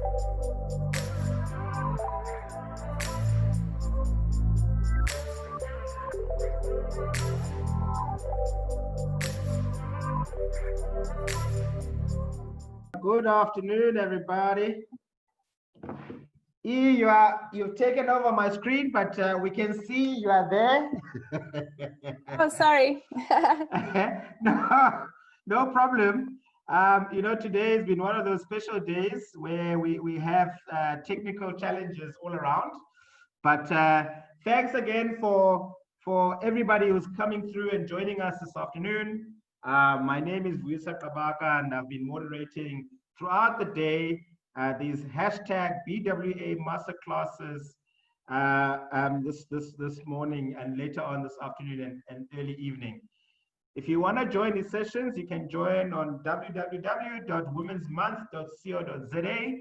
Good afternoon, everybody. You've taken over my screen, but we can see you are there. Oh, sorry. No problem. Today has been one of those special days where we have technical challenges all around. But thanks again for everybody who's coming through and joining us this afternoon. My name is Vuyisa Kabaka, and I've been moderating throughout the day these hashtag BWA masterclasses this morning and later on this afternoon and early evening. If you want to join these sessions, you can join on www.womensmonth.co.za.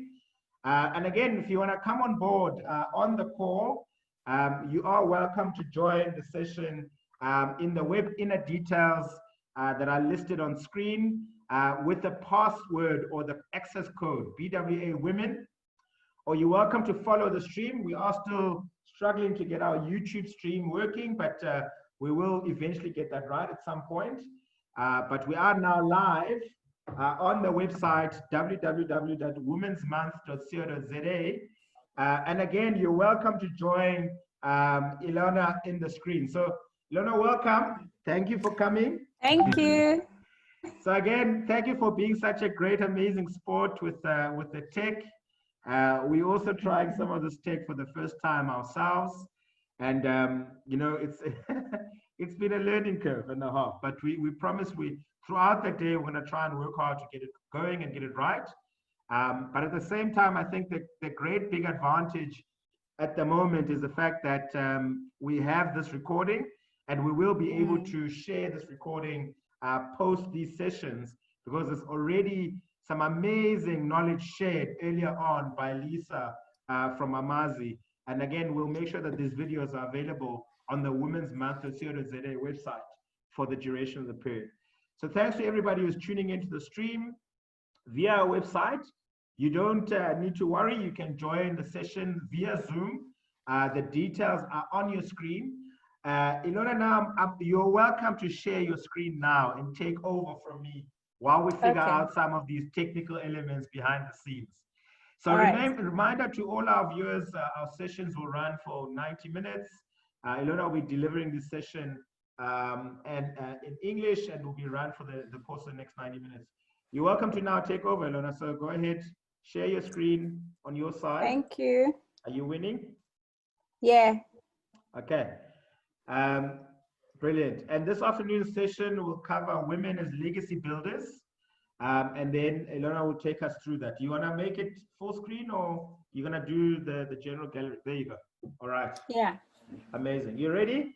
And again, if you want to come on board on the call, you are welcome to join the session in the web inner details that are listed on screen with the password or the access code BWAWomen, or you're welcome to follow the stream. We are still struggling to get our YouTube stream working, but we will eventually get that right at some point. But we are now live on the website www.womensmonth.co.za. And again, you're welcome to join Elona in the screen. So Elona, welcome. Thank you for coming. Thank you. So again, thank you for being such a great, amazing sport with the tech. We also trying some of this tech for the first time ourselves. And, it's it's been a learning curve and a half, but we promise throughout the day, we're going to try and work hard to get it going and get it right. But at the same time, I think that the great big advantage at the moment is the fact that we have this recording, and we will be able to share this recording post these sessions, because there's already some amazing knowledge shared earlier on by Lisa from Amazi. And again, we'll make sure that these videos are available on the Women's Month.co.za website for the duration of the period. So thanks to everybody who's tuning into the stream via our website. You don't need to worry. You can join the session via Zoom. The details are on your screen. Elona, now you're welcome to share your screen now and take over from me while we figure out some of these technical elements behind the scenes. So reminder to all our viewers, our sessions will run for 90 minutes. Elona will be delivering this session in English, and will be run for the course of the next 90 minutes. You're welcome to now take over, Elona. So go ahead, share your screen on your side. Thank you. Are you winning? Yeah. Okay. Brilliant. And this afternoon's session will cover women as legacy builders. And then Elona will take us through that. Do you want to make it full screen, or you're going to do the general gallery? There you go. All right. Yeah. Amazing. You ready?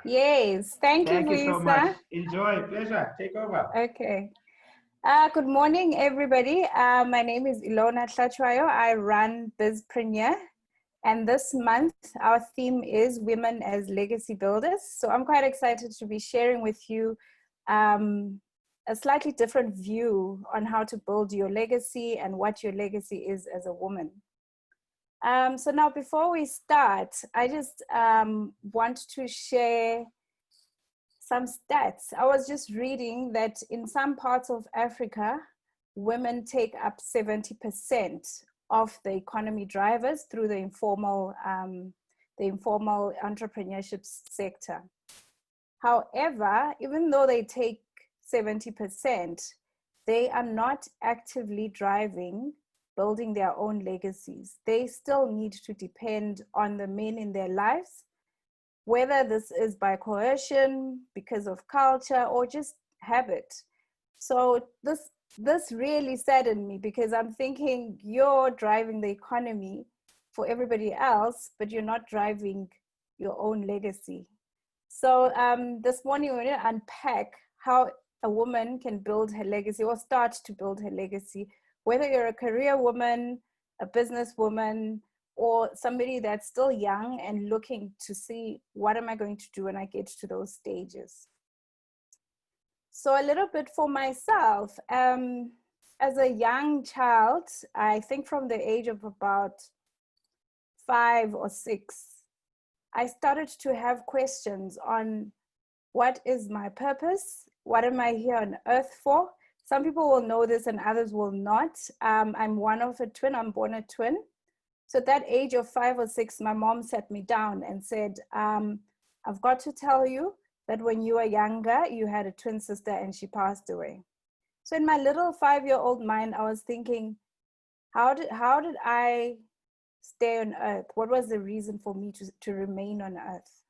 Yes. Thank you, so much. Enjoy. Pleasure. Take over. Okay. Good morning, everybody. My name is Elona Tlachwayo. I run Bizpreneur. And this month, our theme is Women as Legacy Builders. So I'm quite excited to be sharing with you a slightly different view on how to build your legacy and what your legacy is as a woman. So now, before we start, I just want to share some stats. I was just reading that in some parts of Africa, women take up 70% of the economy drivers through the informal entrepreneurship sector. However, even though they take 70%, they are not actively driving, building their own legacies. They still need to depend on the men in their lives, whether this is by coercion, because of culture, or just habit. So this really saddened me, because I'm thinking you're driving the economy for everybody else, but you're not driving your own legacy. So this morning we're going to unpack how a woman can build her legacy, or start to build her legacy, whether you're a career woman, a business woman, or somebody that's still young and looking to see, what am I going to do when I get to those stages? So a little bit for myself, as a young child, I think from the age of about 5 or 6, I started to have questions on what is my purpose? What am I here on earth for? Some people will know this and others will not. I'm one of a twin, I'm born a twin. So at that age of 5 or 6, my mom sat me down and said, I've got to tell you that when you were younger, you had a twin sister and she passed away. So in my little 5-year-old mind, I was thinking, how did I stay on earth? What was the reason for me to remain on earth?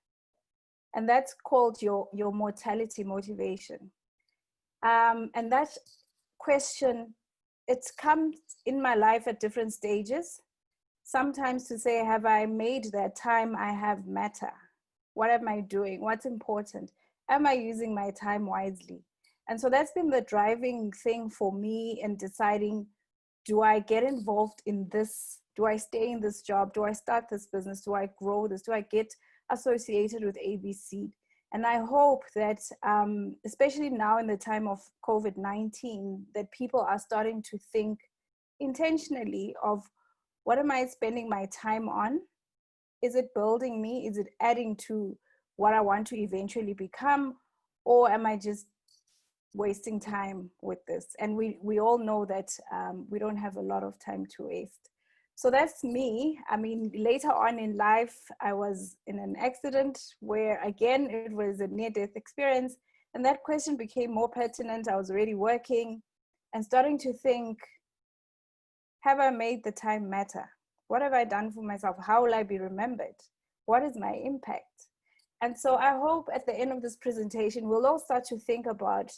And that's called your mortality motivation. And that question, it's come in my life at different stages. Sometimes to say, have I made that time I have matter? What am I doing? What's important? Am I using my time wisely? And so that's been the driving thing for me in deciding, do I get involved in this? Do I stay in this job? Do I start this business? Do I grow this? Do I get associated with ABC? And I hope that, especially now in the time of COVID-19, that people are starting to think intentionally of, what am I spending my time on? Is it building me? Is it adding to what I want to eventually become? Or am I just wasting time with this? And we all know that we don't have a lot of time to waste. So that's me. I mean, later on in life, I was in an accident where, again, it was a near-death experience. And that question became more pertinent. I was already working and starting to think, have I made the time matter? What have I done for myself? How will I be remembered? What is my impact? And so I hope at the end of this presentation, we'll all start to think about,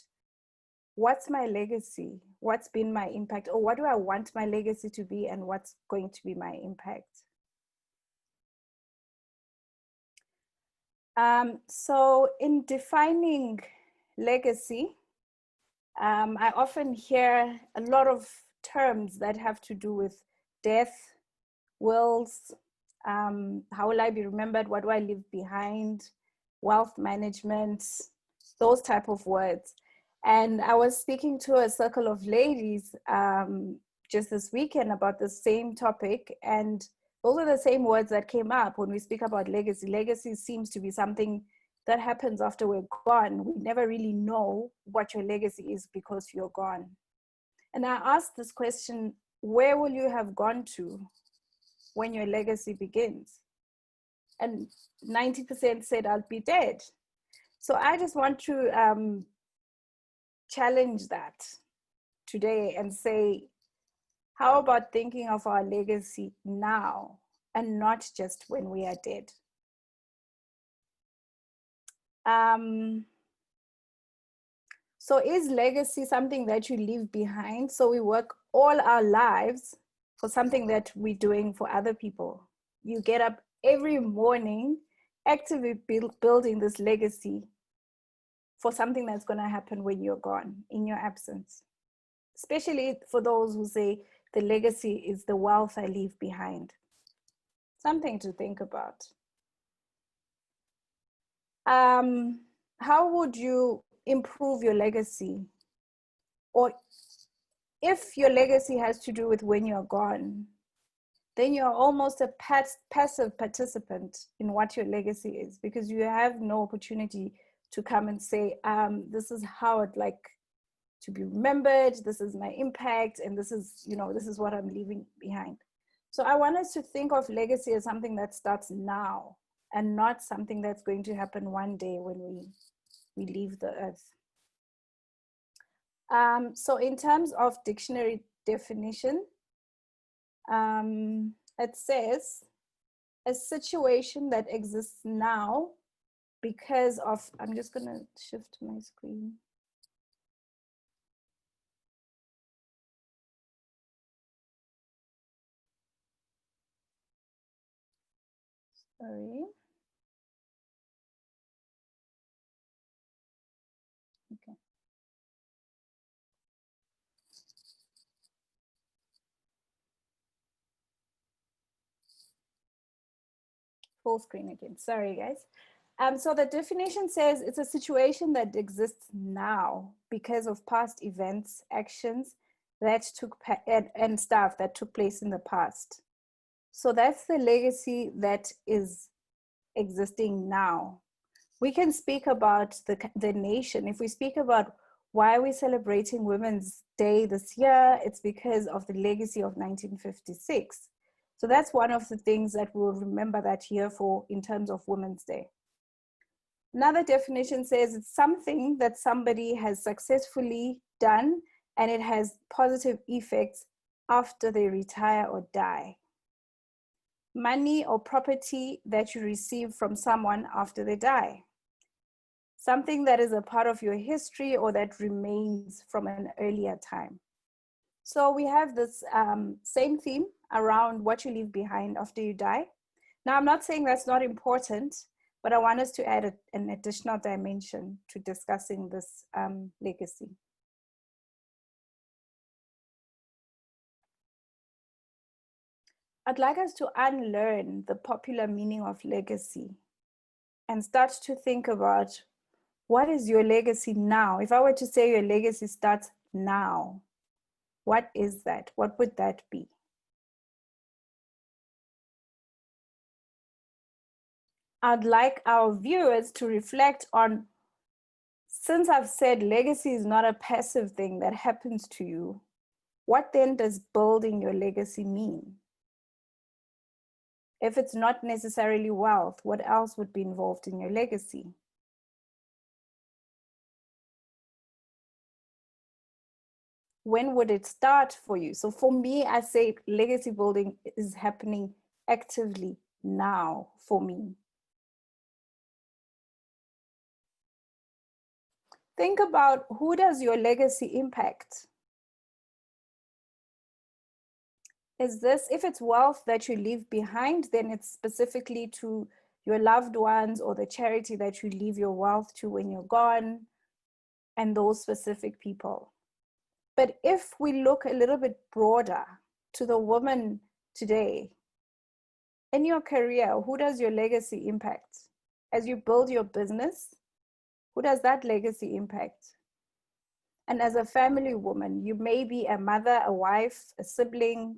what's my legacy? What's been my impact? Or what do I want my legacy to be? And what's going to be my impact? So in defining legacy, I often hear a lot of terms that have to do with death, wills, how will I be remembered? What do I leave behind? Wealth management, those type of words. And I was speaking to a circle of ladies just this weekend about the same topic. And those are the same words that came up when we speak about legacy. Legacy seems to be something that happens after we're gone. We never really know what your legacy is because you're gone. And I asked this question, where will you have gone to when your legacy begins? And 90% said, I'll be dead. So I just want to challenge that today and say, how about thinking of our legacy now and not just when we are dead? So is legacy something that you leave behind? So we work all our lives for something that we're doing for other people. You get up every morning actively building this legacy for something that's going to happen when you're gone, in your absence. Especially for those who say the legacy is the wealth I leave behind. Something to think about. How would you improve your legacy? Or if your legacy has to do with when you're gone, then you're almost a passive participant in what your legacy is, because you have no opportunity to come and say, this is how I'd like to be remembered, this is my impact, and this is, this is what I'm leaving behind. So I want us to think of legacy as something that starts now and not something that's going to happen one day when we leave the earth. So in terms of dictionary definition, it says a situation that exists now because of, I'm just going to shift my screen. Sorry. Okay. Full screen again. Sorry, guys. So the definition says it's a situation that exists now because of past events, actions, that and stuff that took place in the past. So that's the legacy that is existing now. We can speak about the nation. If we speak about why we're celebrating Women's Day this year, it's because of the legacy of 1956. So that's one of the things that we'll remember that year for in terms of Women's Day. Another definition says it's something that somebody has successfully done and it has positive effects after they retire or die. Money or property that you receive from someone after they die. Something that is a part of your history or that remains from an earlier time. So we have this same theme around what you leave behind after you die. Now, I'm not saying that's not important, but I want us to add an additional dimension to discussing this legacy. I'd like us to unlearn the popular meaning of legacy and start to think about what is your legacy now? If I were to say your legacy starts now, what is that? What would that be? I'd like our viewers to reflect on, since I've said legacy is not a passive thing that happens to you, what then does building your legacy mean? If it's not necessarily wealth, what else would be involved in your legacy? When would it start for you? So for me, I say legacy building is happening actively now for me. Think about, who does your legacy impact? Is this, if it's wealth that you leave behind, then it's specifically to your loved ones or the charity that you leave your wealth to when you're gone, and those specific people. But if we look a little bit broader to the woman today, in your career, who does your legacy impact? As you build your business, who does that legacy impact? And as a family woman, you may be a mother, a wife, a sibling,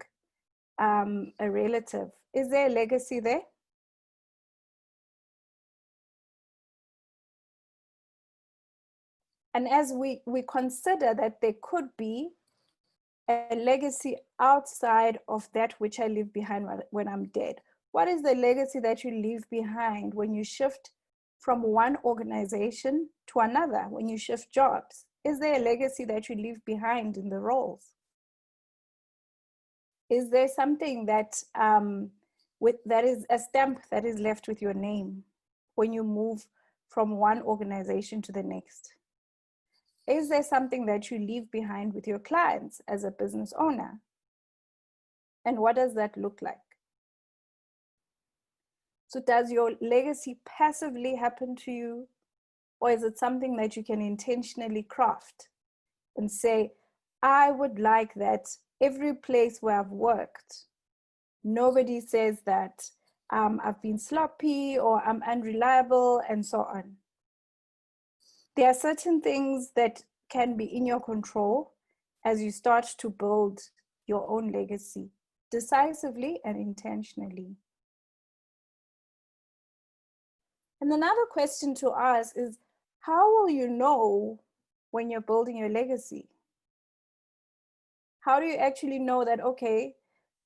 a relative. Is there a legacy there? And as we consider that there could be a legacy outside of that which I leave behind when I'm dead, what is the legacy that you leave behind when you shift from one organization to another, when you shift jobs? Is there a legacy that you leave behind in the roles? Is there something that that is a stamp that is left with your name when you move from one organization to the next? Is there something that you leave behind with your clients as a business owner? And what does that look like? So does your legacy passively happen to you? Or is it something that you can intentionally craft and say, I would like that every place where I've worked, nobody says that I've been sloppy or I'm unreliable and so on. There are certain things that can be in your control as you start to build your own legacy decisively and intentionally. And another question to ask is, how will you know when you're building your legacy? How do you actually know that, okay,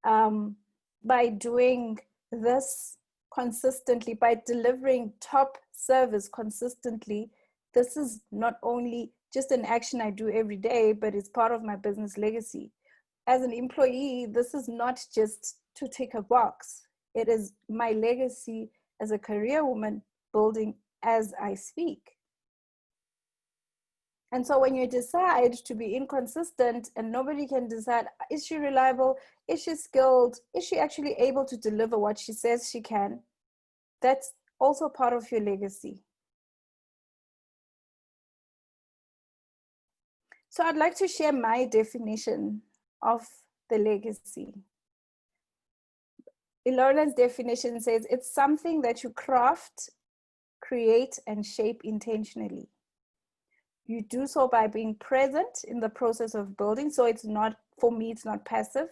by doing this consistently, by delivering top service consistently, this is not only just an action I do every day, but it's part of my business legacy. As an employee, this is not just to tick a box. It is my legacy as a career woman building as I speak. And so when you decide to be inconsistent and nobody can decide, is she reliable? Is she skilled? Is she actually able to deliver what she says she can? That's also part of your legacy. So I'd like to share my definition of the legacy. Elona's definition says it's something that you craft, create, and shape intentionally. You do so by being present in the process of building. So it's not for me, it's not passive.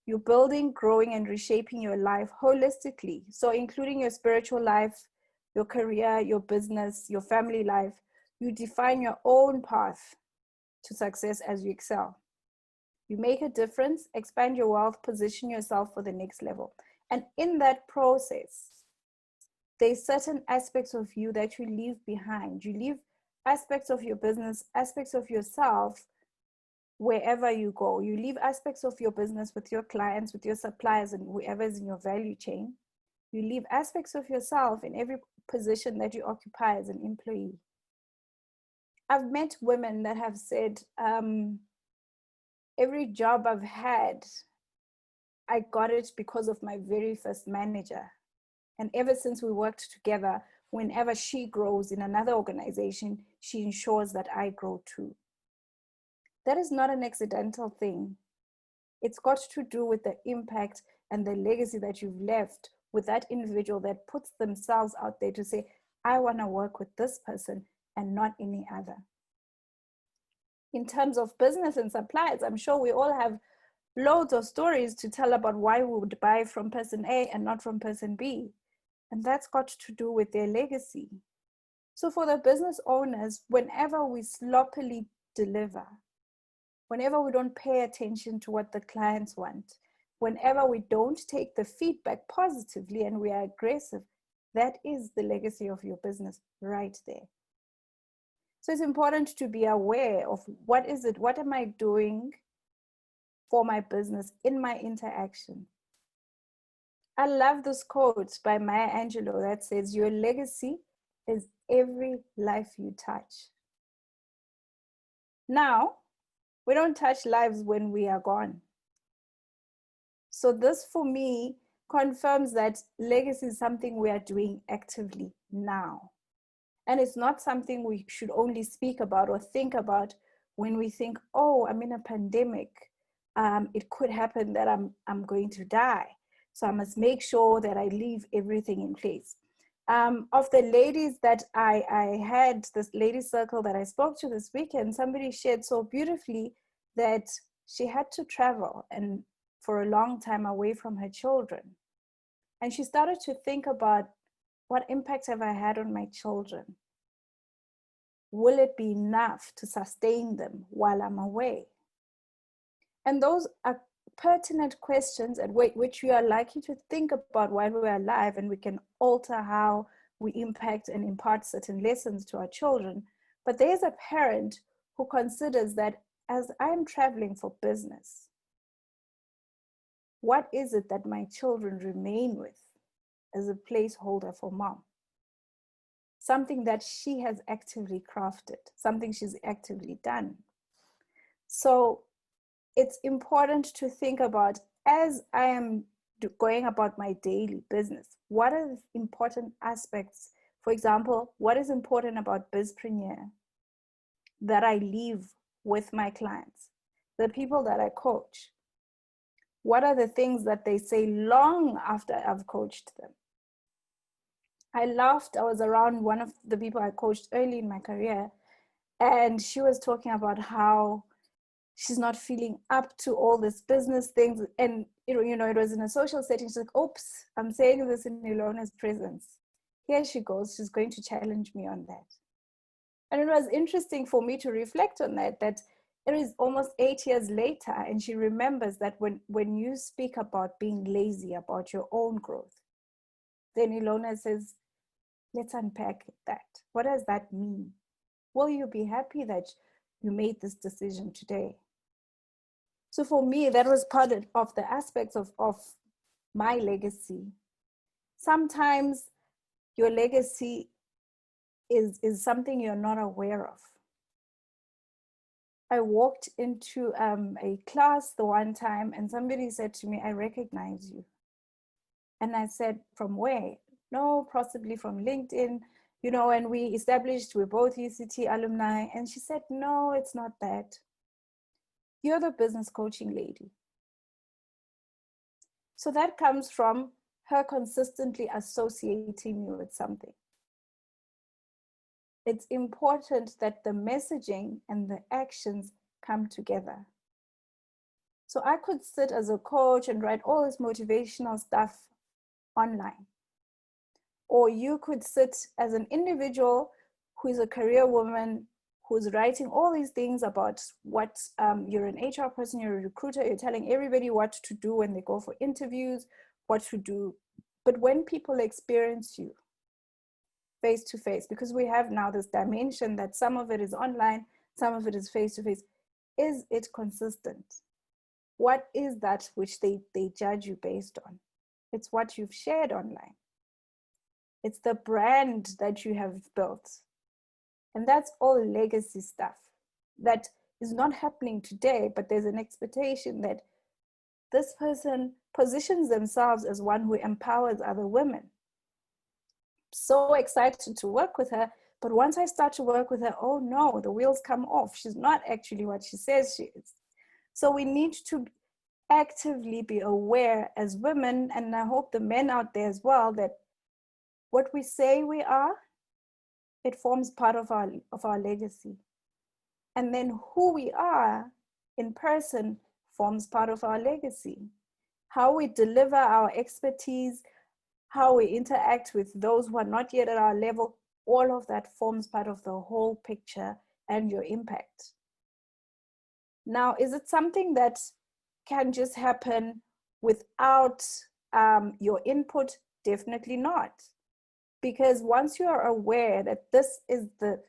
You're building, growing, and reshaping your life holistically. So including your spiritual life, your career, your business, your family life. You define your own path to success as you excel. You make a difference, expand your wealth, position yourself for the next level. And in that process, there's certain aspects of you that you leave behind. You leave aspects of your business, aspects of yourself wherever you go. You leave aspects of your business with your clients, with your suppliers, and whoever's in your value chain. You leave aspects of yourself in every position that you occupy as an employee. I've met women that have said, every job I've had, I got it because of my very first manager. And ever since we worked together, whenever she grows in another organization, she ensures that I grow too. That is not an accidental thing. It's got to do with the impact and the legacy that you've left with that individual that puts themselves out there to say, I want to work with this person and not any other. In terms of business and suppliers, I'm sure we all have loads of stories to tell about why we would buy from person A and not from person B. And that's got to do with their legacy. So for the business owners, whenever we sloppily deliver, whenever we don't pay attention to what the clients want, whenever we don't take the feedback positively and we are aggressive, that is the legacy of your business right there. So it's important to be aware of what am I doing for my business in my interaction. I love this quote by Maya Angelou that says, your legacy is every life you touch. Now, we don't touch lives when we are gone. So this for me confirms that legacy is something we are doing actively now. And it's not something we should only speak about or think about when we think, oh, I'm in a pandemic. It could happen that I'm going to die. So I must make sure that I leave everything in place. Of the ladies that I had, this lady circle that I spoke to this weekend, somebody shared so beautifully that she had to travel and for a long time away from her children. And she started to think about, what impact have I had on my children? Will it be enough to sustain them while I'm away? And those are pertinent questions and which we are likely to think about while we're alive, and we can alter how we impact and impart certain lessons to our children. But there's a parent who considers that as I'm traveling for business, what is it that my children remain with as a placeholder for mom? Something that she has actively crafted, something she's actively done. So it's important to think about, as I am going about my daily business, what are the important aspects? For example, what is important about Bizpreneur that I leave with my clients, the people that I coach? What are the things that they say long after I've coached them? I laughed. I was around one of the people I coached early in my career, and she was talking about how she's not feeling up to all these business things. And, you know, it was in a social setting. She's like, oops, I'm saying this in Elona's presence. Here she goes. She's going to challenge me on that. And it was interesting for me to reflect on that it is almost 8 years later, and she remembers that when you speak about being lazy about your own growth, then Elona says, let's unpack that. What does that mean? Will you be happy that you made this decision today? So for me, that was part of the aspects of my legacy. Sometimes your legacy is something you're not aware of. I walked into a class the one time and somebody said to me, I recognize you. And I said, from where? No, possibly from LinkedIn, you know, and we established we're both UCT alumni. And she said, no, it's not that. You're the business coaching lady. So that comes from her consistently associating me with something. It's important that the messaging and the actions come together. So I could sit as a coach and write all this motivational stuff online. Or you could sit as an individual who is a career woman, who's writing all these things about what you're an HR person, you're a recruiter, you're telling everybody what to do when they go for interviews, what to do. But when people experience you face to face, because we have now this dimension that some of it is online, some of it is face to face, is it consistent? What is that which they judge you based on? It's what you've shared online. It's the brand that you have built. And that's all legacy stuff that is not happening today, but there's an expectation that this person positions themselves as one who empowers other women. So excited to work with her, but once I start to work with her, oh no, the wheels come off. She's not actually what she says she is. So we need to actively be aware as women, and I hope the men out there as well, that what we say we are, it forms part of our legacy. And then who we are in person forms part of our legacy. How we deliver our expertise, how we interact with those who are not yet at our level, all of that forms part of the whole picture and your impact. Now, is it something that can just happen without your input? Definitely not. Because once you are aware that this is the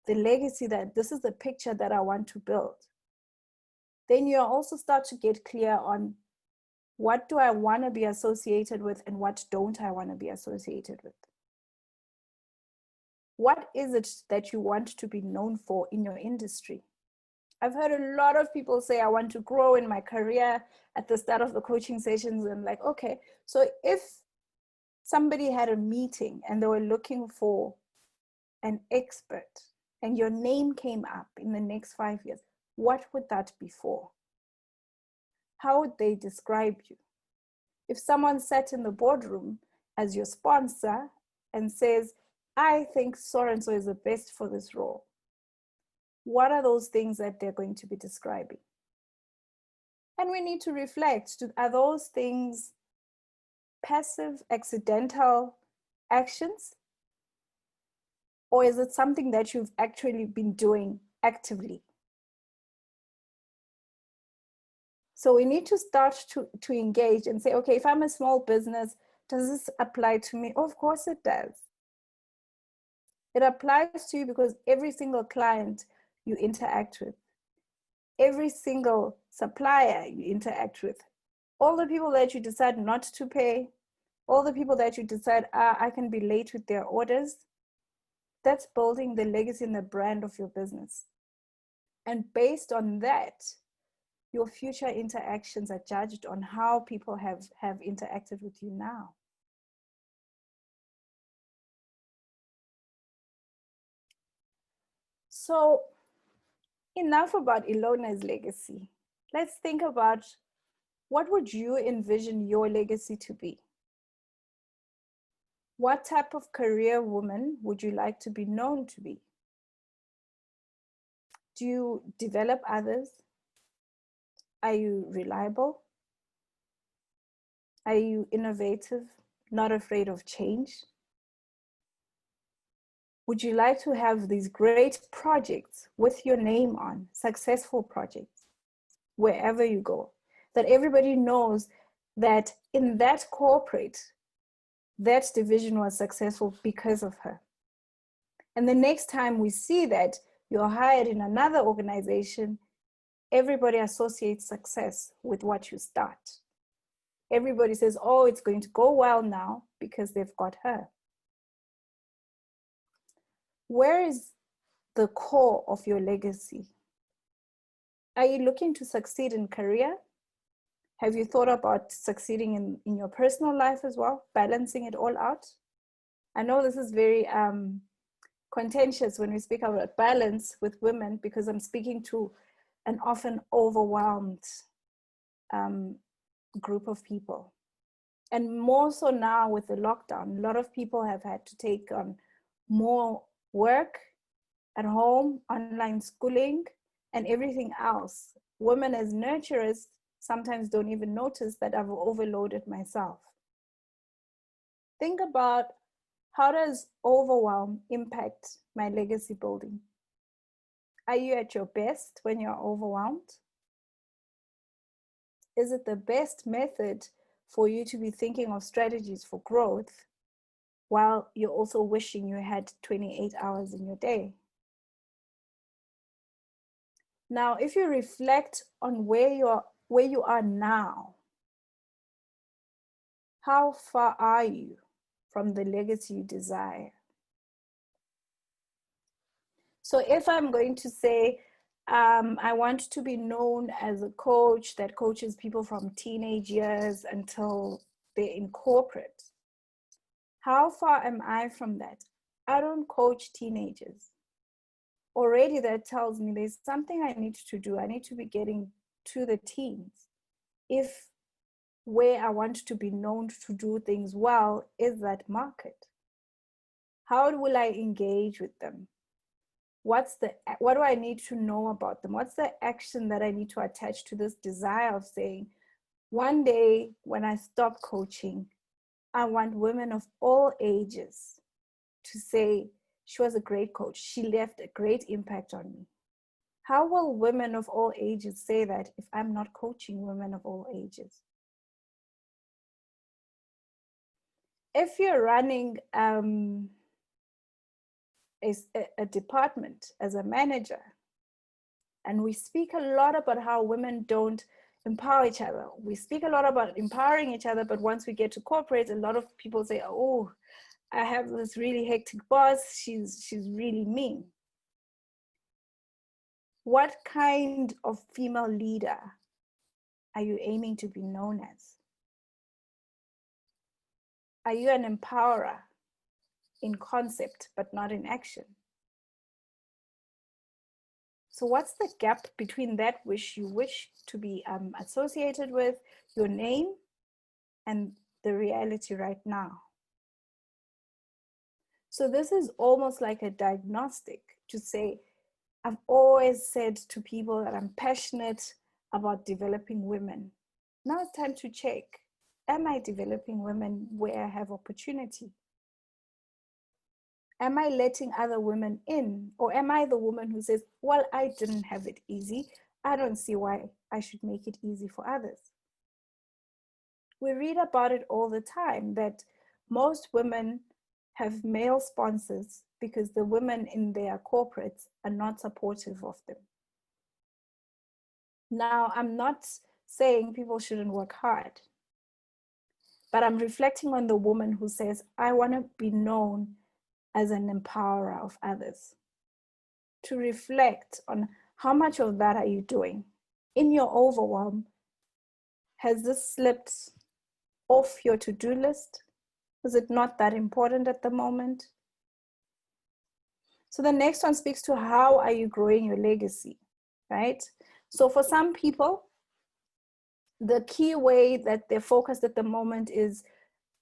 legacy, that this is the picture that I want to build, then you also start to get clear on what do I want to be associated with and what don't I want to be associated with. What is it that you want to be known for in your industry? I've heard a lot of people say, I want to grow in my career at the start of the coaching sessions. And like, okay, so if somebody had a meeting and they were looking for an expert and your name came up in the next 5 years, what would that be for? How would they describe you? If someone sat in the boardroom as your sponsor and says, I think so-and-so is the best for this role, what are those things that they're going to be describing? And we need to reflect, are those things passive, accidental actions? Or is it something that you've actually been doing actively? So we need to start to engage and say, okay, if I'm a small business, does this apply to me? Oh, of course it does. It applies to you because every single client you interact with, every single supplier you interact with, all the people that you decide not to pay, all the people that you decide, I can be late with their orders, that's building the legacy and the brand of your business. And based on that, your future interactions are judged on how people have interacted with you now. So enough about Elona's legacy. Let's think about, what would you envision your legacy to be? What type of career woman would you like to be known to be? Do you develop others? Are you reliable? Are you innovative, not afraid of change? Would you like to have these great projects with your name on, successful projects, wherever you go, that everybody knows that in that corporate, that division was successful because of her? And the next time we see that you're hired in another organization, everybody associates success with what you start. Everybody says, oh, it's going to go well now because they've got her. Where is the core of your legacy? Are you looking to succeed in career? Have you thought about succeeding in your personal life as well, balancing it all out? I know this is very contentious when we speak about balance with women, because I'm speaking to an often overwhelmed group of people. And more so now with the lockdown, a lot of people have had to take on more work at home, online schooling, and everything else. Women as nurturers sometimes don't even notice that I've overloaded myself. Think about, how does overwhelm impact my legacy building? Are you at your best when you're overwhelmed? Is it the best method for you to be thinking of strategies for growth while you're also wishing you had 28 hours in your day? Now, if you reflect on where you are now, how far are you from the legacy you desire? So if I'm going to say, I want to be known as a coach that coaches people from teenage years until they're in corporate, how far am I from that? I don't coach teenagers. Already that tells me there's something I need to do. I need to be getting to the teens. If where I want to be known to do things well is that market, how will I engage with them? What do I need to know about them? What's the action that I need to attach to this desire of saying, one day when I stop coaching, I want women of all ages to say, she was a great coach. She left a great impact on me. How will women of all ages say that if I'm not coaching women of all ages? If you're running a department as a manager, and we speak a lot about how women don't empower each other. We speak a lot about empowering each other, but once we get to corporate, a lot of people say, oh, I have this really hectic boss, she's really mean. What kind of female leader are you aiming to be known as? Are you an empowerer in concept, but not in action? So what's the gap between that which you wish to be associated with, your name, and the reality right now? So this is almost like a diagnostic to say, I've always said to people that I'm passionate about developing women. Now it's time to check, am I developing women where I have opportunity? Am I letting other women in? Or am I the woman who says, well, I didn't have it easy. I don't see why I should make it easy for others. We read about it all the time that most women have male sponsors because the women in their corporates are not supportive of them. Now, I'm not saying people shouldn't work hard, but I'm reflecting on the woman who says, I want to be known as an empowerer of others. To reflect on how much of that are you doing? In your overwhelm, has this slipped off your to-do list? Is it not that important at the moment? So the next one speaks to how are you growing your legacy, right? So for some people, the key way that they're focused at the moment is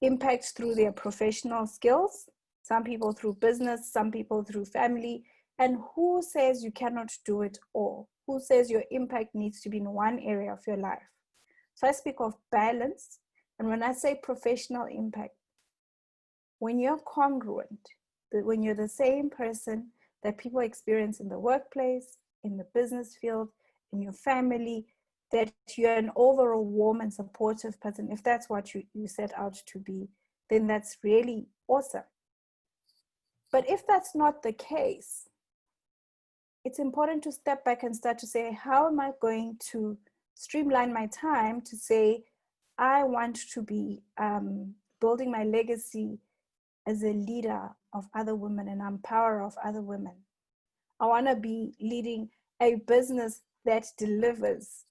impact through their professional skills. Some people through business, some people through family. And who says you cannot do it all? Who says your impact needs to be in one area of your life? So I speak of balance. And when I say professional impact, when you're congruent, when you're the same person that people experience in the workplace, in the business field, in your family, that you're an overall warm and supportive person, if that's what you set out to be, then that's really awesome. But if that's not the case, it's important to step back and start to say, how am I going to streamline my time to say, I want to be building my legacy as a leader of other women and empower of other women. I want to be leading a business that delivers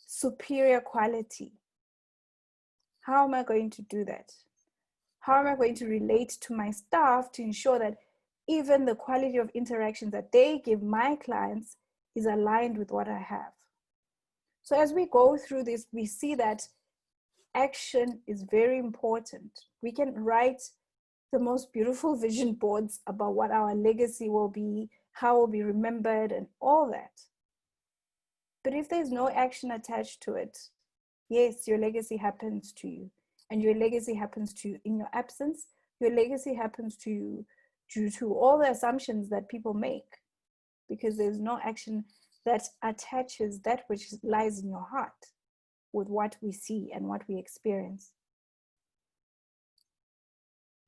superior quality. How am I going to do that? How am I going to relate to my staff to ensure that even the quality of interactions that they give my clients is aligned with what I have? So as we go through this, we see that action is very important. We can write the most beautiful vision boards about what our legacy will be, how we'll be remembered, and all that. But if there's no action attached to it, yes, your legacy happens to you. And your legacy happens to you in your absence. Your legacy happens to you due to all the assumptions that people make, because there's no action that attaches that which lies in your heart with what we see and what we experience.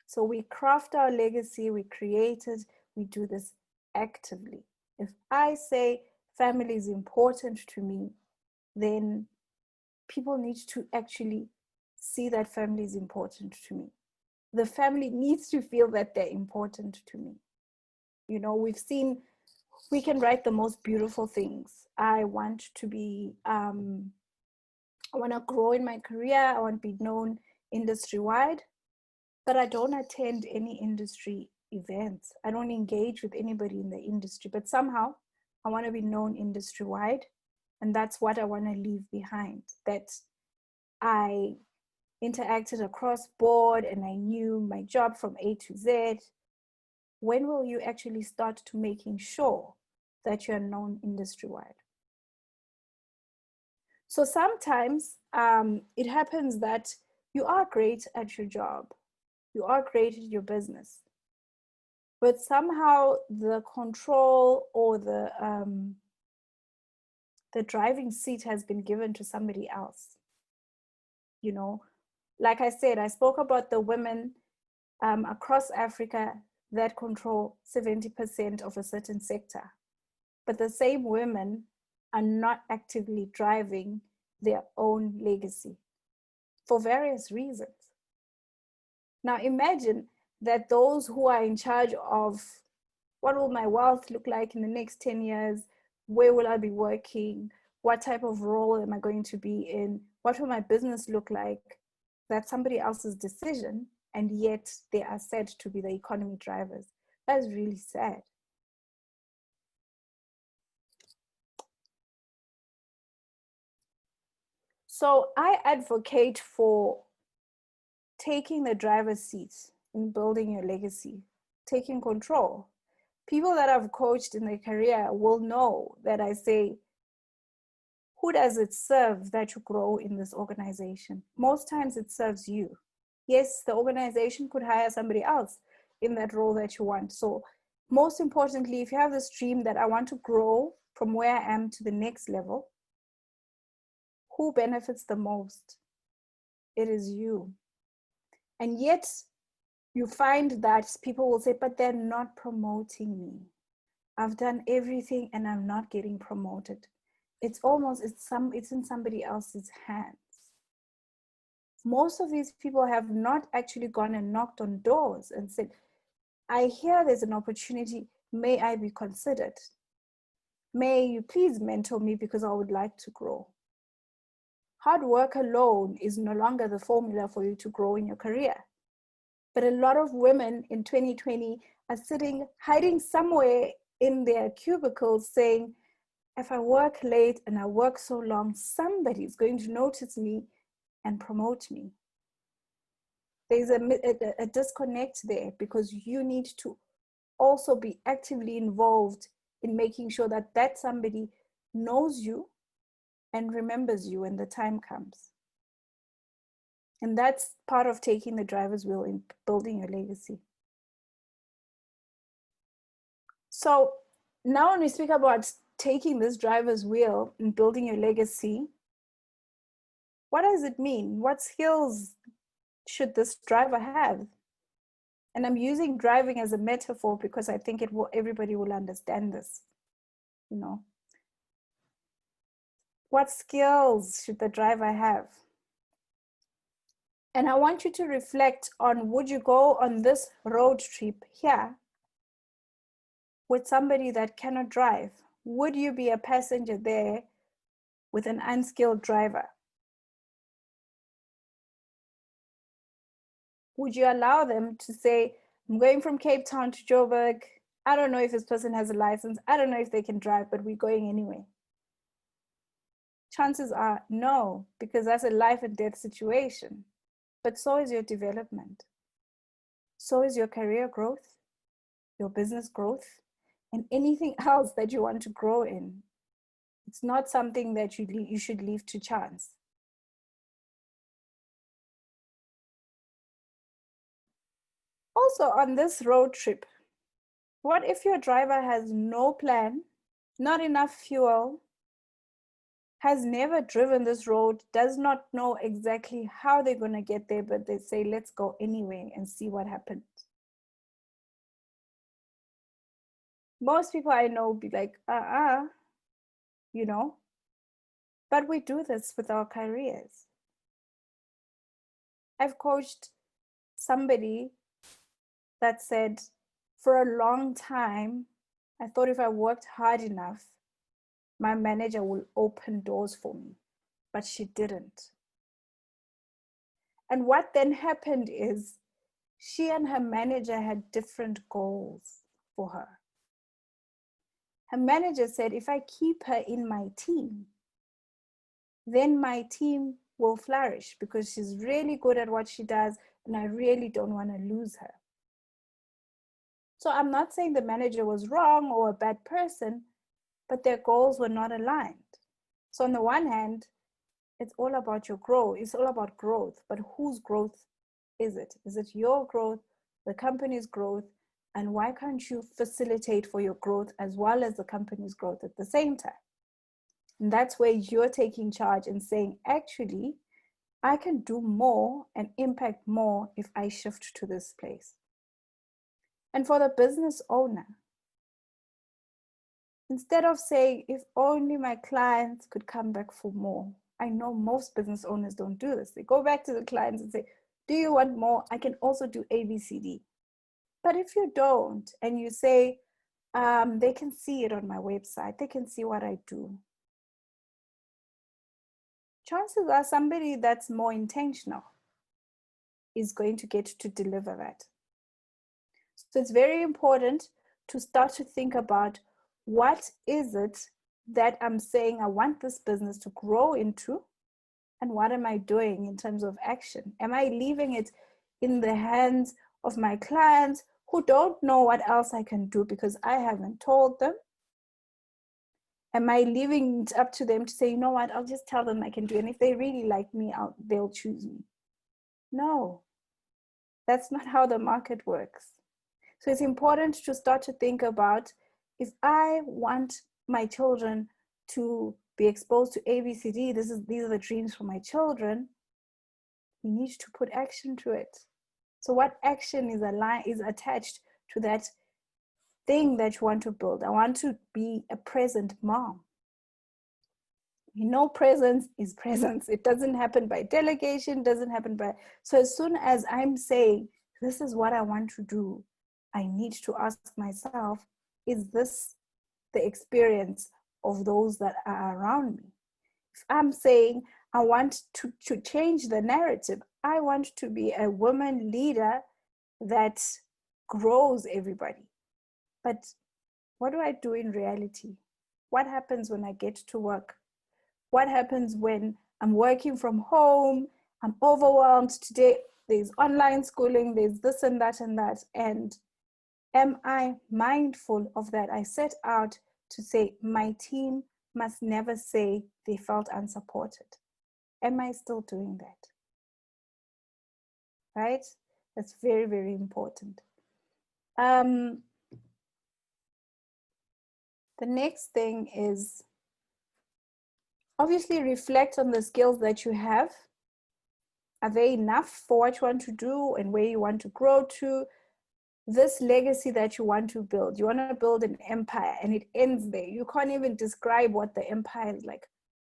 So we craft our legacy, we create it, we do this actively. If I say family is important to me, then people need to actually see that family is important to me. The family needs to feel that they're important to me. You know, we can write the most beautiful things. I want to be, I want to grow in my career. I want to be known industry-wide, but I don't attend any industry events. I don't engage with anybody in the industry, but somehow I want to be known industry-wide. And that's what I want to leave behind, that I interacted across board and I knew my job from A to Z. When will you actually start to making sure that you're known industry-wide? So sometimes it happens that you are great at your job, you are great at your business, but somehow the control or the driving seat has been given to somebody else. You know, like I said, I spoke about the women across Africa that control 70% of a certain sector. But the same women are not actively driving their own legacy for various reasons. Now imagine that those who are in charge of what will my wealth look like in the next 10 years, where will I be working, what type of role am I going to be in, what will my business look like, that's somebody else's decision, and yet they are said to be the economy drivers. That's really sad. So I advocate for taking the driver's seat in building your legacy, taking control. People that I've coached in their career will know that I say, who does it serve that you grow in this organization? Most times it serves you. Yes, the organization could hire somebody else in that role that you want. So most importantly, if you have this dream that I want to grow from where I am to the next level, who benefits the most? It is you. And yet you find that people will say, but they're not promoting me. I've done everything and I'm not getting promoted. It's in somebody else's hands. Most of these people have not actually gone and knocked on doors and said, I hear there's an opportunity, may I be considered? May you please mentor me because I would like to grow. Hard work alone is no longer the formula for you to grow in your career. But a lot of women in 2020 are hiding somewhere in their cubicles saying, if I work late and I work so long, somebody's going to notice me and promote me. There's a disconnect there, because you need to also be actively involved in making sure that that somebody knows you and remembers you when the time comes. And that's part of taking the driver's wheel in building your legacy. So now when we speak about taking this driver's wheel and building your legacy, what does it mean? What skills should this driver have? And I'm using driving as a metaphor because I think everybody will understand this, you know. What skills should the driver have? And I want you to reflect on, would you go on this road trip here with somebody that cannot drive? Would you be a passenger there with an unskilled driver? Would you allow them to say, I'm going from Cape Town to Joburg. I don't know if this person has a license. I don't know if they can drive, but we're going anyway. Chances are no, because that's a life and death situation. But so is your development. So is your career growth, your business growth, and anything else that you want to grow in. It's not something that you should leave to chance. Also, on this road trip, what if your driver has no plan, not enough fuel, has never driven this road, does not know exactly how they're going to get there, but they say, let's go anyway and see what happens? Most people I know be like, you know, but we do this with our careers. I've coached somebody that said, for a long time, I thought if I worked hard enough, my manager will open doors for me, but she didn't. And what then happened is she and her manager had different goals for her. Her manager said, if I keep her in my team, then my team will flourish because she's really good at what she does, and I really don't want to lose her. So I'm not saying the manager was wrong or a bad person, but their goals were not aligned. So on the one hand, it's all about your growth. It's all about growth, but whose growth is it? Is it your growth, the company's growth? And why can't you facilitate for your growth as well as the company's growth at the same time? And that's where you're taking charge and saying, actually, I can do more and impact more if I shift to this place. And for the business owner, instead of saying, if only my clients could come back for more. I know most business owners don't do this. They go back to the clients and say, do you want more? I can also do A, B, C, D. But if you don't, and you say, they can see it on my website, they can see what I do. Chances are somebody that's more intentional is going to get to deliver that. So it's very important to start to think about, what is it that I'm saying I want this business to grow into? And what am I doing in terms of action? Am I leaving it in the hands of my clients who don't know what else I can do because I haven't told them? Am I leaving it up to them to say, you know what, I'll just tell them I can do it. And if they really like me, they'll choose me. No, that's not how the market works. So it's important to start to think about, if I want my children to be exposed to ABCD, these are the dreams for my children, we need to put action to it. So what action is attached to that thing that you want to build? I want to be a present mom. You know, presence is presence. It doesn't happen by delegation, doesn't happen by... So as soon as I'm saying, this is what I want to do, I need to ask myself, is this the experience of those that are around me? If I'm saying I want to change the narrative, I want to be a woman leader that grows everybody. But what do I do in reality? What happens when I get to work? What happens when I'm working from home? I'm overwhelmed today. There's online schooling, there's this and that and that. And am I mindful of that? I set out to say, my team must never say they felt unsupported. Am I still doing that? Right? That's very, very important. The next thing is, obviously reflect on the skills that you have. Are they enough for what you want to do and where you want to grow to? This legacy that you want to build, you want to build an empire and it ends there. You can't even describe what the empire is like.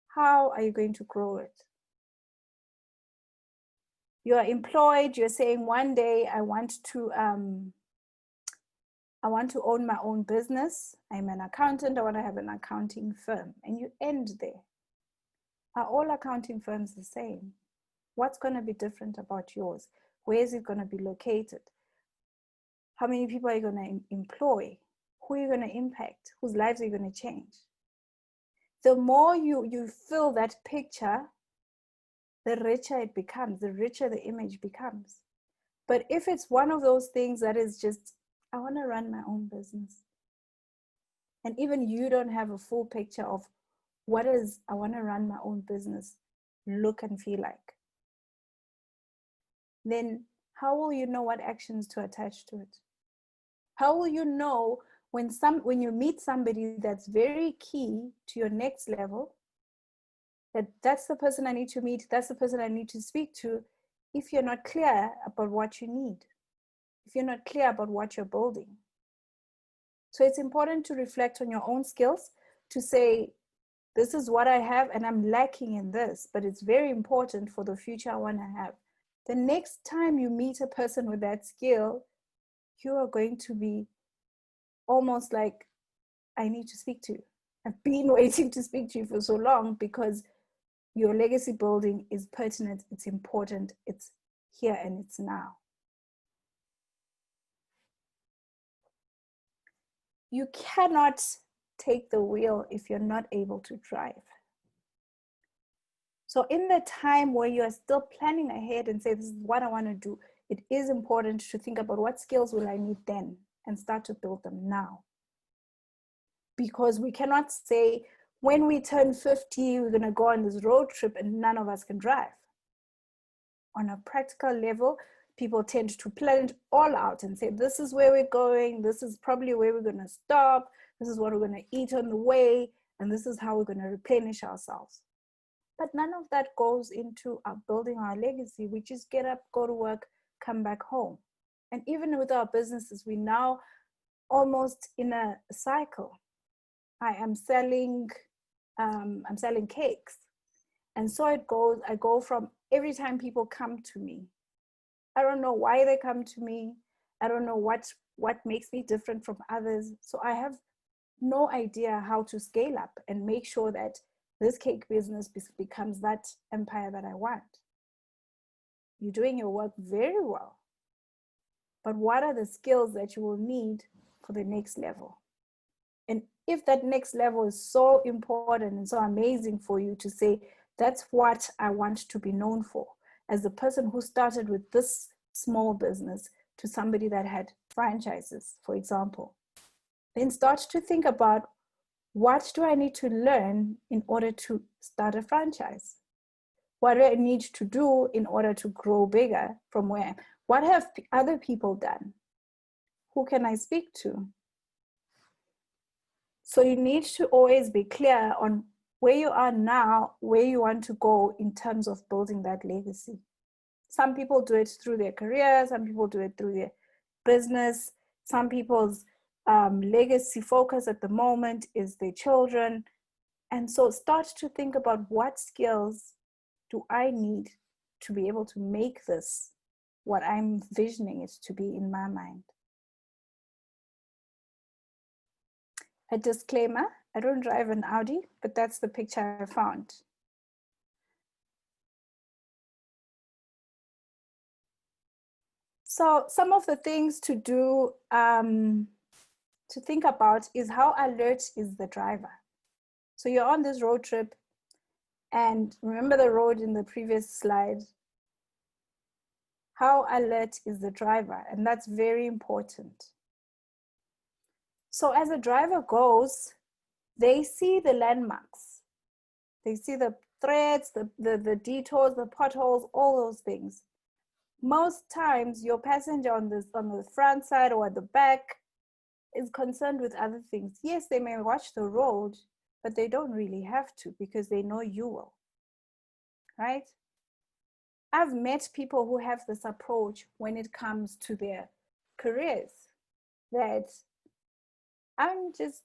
How are you going to grow it? You are employed, you're saying one day I want to own my own business. I'm an accountant, I want to have an accounting firm, and you end there. Are all accounting firms the same? What's going to be different about yours? Where is it going to be located? How many people are you going to employ? Who are you going to impact? Whose lives are you going to change? The more you fill that picture, the richer it becomes, the richer the image becomes. But if it's one of those things that is just, I want to run my own business, and even you don't have a full picture of what does I want to run my own business look and feel like? Then how will you know what actions to attach to it? How will you know when you meet somebody that's very key to your next level, that's the person I need to meet, that's the person I need to speak to, if you're not clear about what you need, if you're not clear about what you're building? So it's important to reflect on your own skills, to say, this is what I have and I'm lacking in this, but it's very important for the future I want to have. The next time you meet a person with that skill, you are going to be almost like, I need to speak to you. I've been waiting to speak to you for so long, because your legacy building is pertinent, it's important, it's here and it's now. You cannot take the wheel if you're not able to drive. So in the time where you are still planning ahead and say, this is what I want to do, it is important to think about what skills will I need then, and start to build them now. Because we cannot say, when we turn 50, we're going to go on this road trip and none of us can drive. On a practical level, people tend to plan it all out and say, this is where we're going, this is probably where we're going to stop, this is what we're going to eat on the way, and this is how we're going to replenish ourselves. But none of that goes into our building our legacy. We just get up, go to work, come back home. And even with our businesses, we now almost in a cycle. I'm selling cakes. And so it goes, I go from every time people come to me, I don't know why they come to me. I don't know what makes me different from others. So I have no idea how to scale up and make sure that this cake business becomes that empire that I want. You're doing your work very well. But what are the skills that you will need for the next level? And if that next level is so important and so amazing for you to say, that's what I want to be known for, as the person who started with this small business to somebody that had franchises, for example, then start to think about, what do I need to learn in order to start a franchise? What do I need to do in order to grow bigger from where? What have other people done? Who can I speak to? So you need to always be clear on where you are now, where you want to go in terms of building that legacy. Some people do it through their career, some people do it through their business, some people's legacy focus at the moment is their children. And so start to think about, what skills do I need to be able to make this what I'm visioning it to be in my mind. A disclaimer, I don't drive an Audi, but that's the picture I found. So some of the things to do, to think about, is how alert is the driver. So you're on this road trip, and remember the road in the previous slide. How alert is the driver? And that's very important. So as a driver goes, they see the landmarks. They see the threads, the detours, the potholes, all those things. Most times your passenger on the front side or at the back is concerned with other things. Yes, they may watch the road, but they don't really have to, because they know you will, right? I've met people who have this approach when it comes to their careers, that I'm just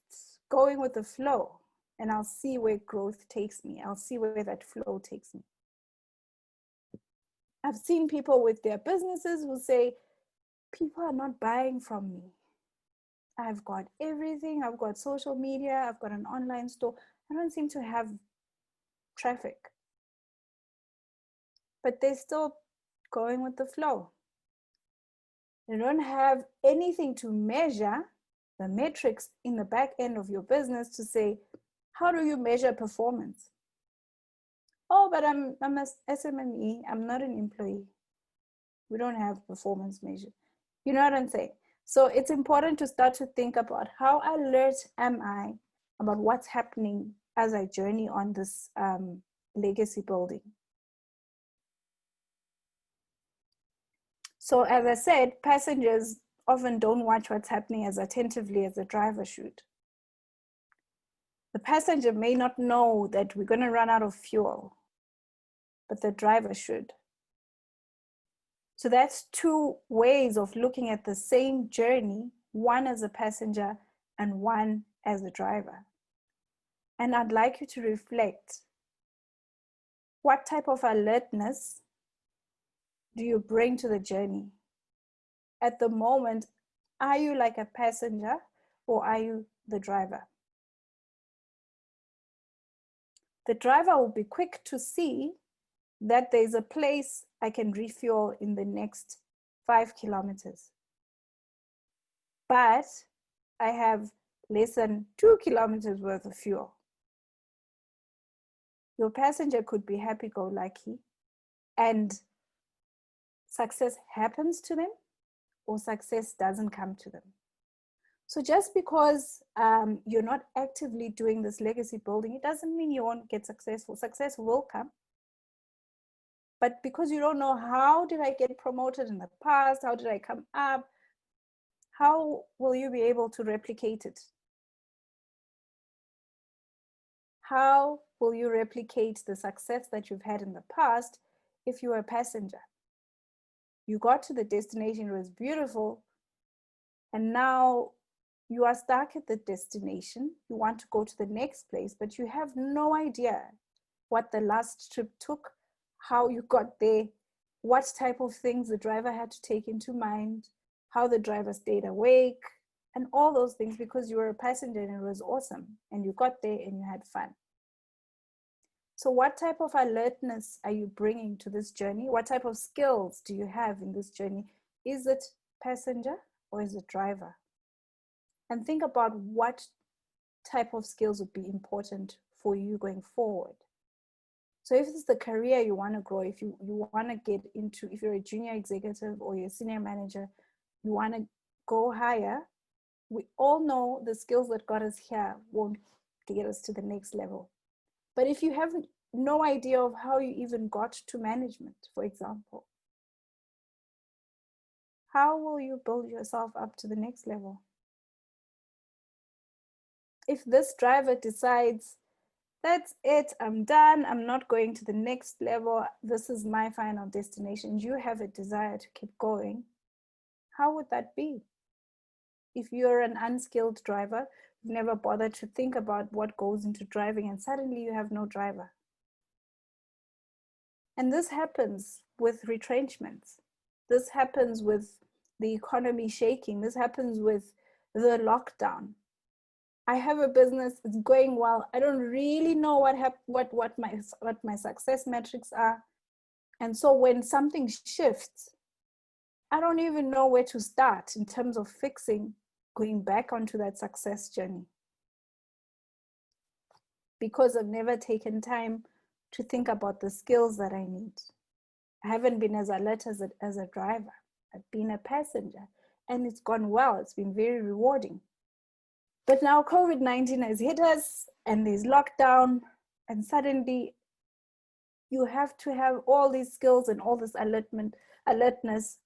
going with the flow and I'll see where growth takes me. I'll see where that flow takes me. I've seen people with their businesses who say, people are not buying from me. I've got everything. I've got social media. I've got an online store. I don't seem to have traffic. But they're still going with the flow. They don't have anything to measure the metrics in the back end of your business to say, how do you measure performance? Oh, but I'm a SMME. I'm not an employee. We don't have performance measure. You know what I'm saying? So it's important to start to think about, how alert am I about what's happening as I journey on this legacy building. So as I said, passengers often don't watch what's happening as attentively as the driver should. The passenger may not know that we're going to run out of fuel, but the driver should. So that's two ways of looking at the same journey, one as a passenger and one as a driver. And I'd like you to reflect, what type of alertness do you bring to the journey? At the moment, are you like a passenger or are you the driver? The driver will be quick to see that there's a place I can refuel in the next 5 kilometers. But I have less than 2 kilometers worth of fuel. Your passenger could be happy-go-lucky and success happens to them or success doesn't come to them. So just because you're not actively doing this legacy building, it doesn't mean you won't get successful. Success will come. But because you don't know, how did I get promoted in the past? How did I come up? How will you be able to replicate it? How will you replicate the success that you've had in the past if you were a passenger? You got to the destination, it was beautiful, and now you are stuck at the destination. You want to go to the next place, but you have no idea what the last trip took, how you got there, what type of things the driver had to take into mind, how the driver stayed awake, and all those things, because you were a passenger and it was awesome and you got there and you had fun. So what type of alertness are you bringing to this journey? What type of skills do you have in this journey? Is it passenger or is it driver? And think about what type of skills would be important for you going forward. So if it's the career you want to grow, if you want to get into, if you're a junior executive or you're a senior manager, you want to go higher, we all know the skills that got us here won't get us to the next level. But if you have no idea of how you even got to management, for example, how will you build yourself up to the next level? If this driver decides, that's it, I'm done, I'm not going to the next level, this is my final destination, you have a desire to keep going, how would that be? If you're an unskilled driver, you've never bothered to think about what goes into driving, and suddenly you have no driver. And this happens with retrenchments. This happens with the economy shaking. This happens with the lockdown. I have a business, it's going well. I don't really know what my success metrics are. And so when something shifts, I don't even know where to start in terms of fixing, going back onto that success journey. Because I've never taken time to think about the skills that I need. I haven't been as alert as a driver. I've been a passenger and it's gone well. It's been very rewarding. But now COVID-19 has hit us and there's lockdown, and suddenly you have to have all these skills and all this alertness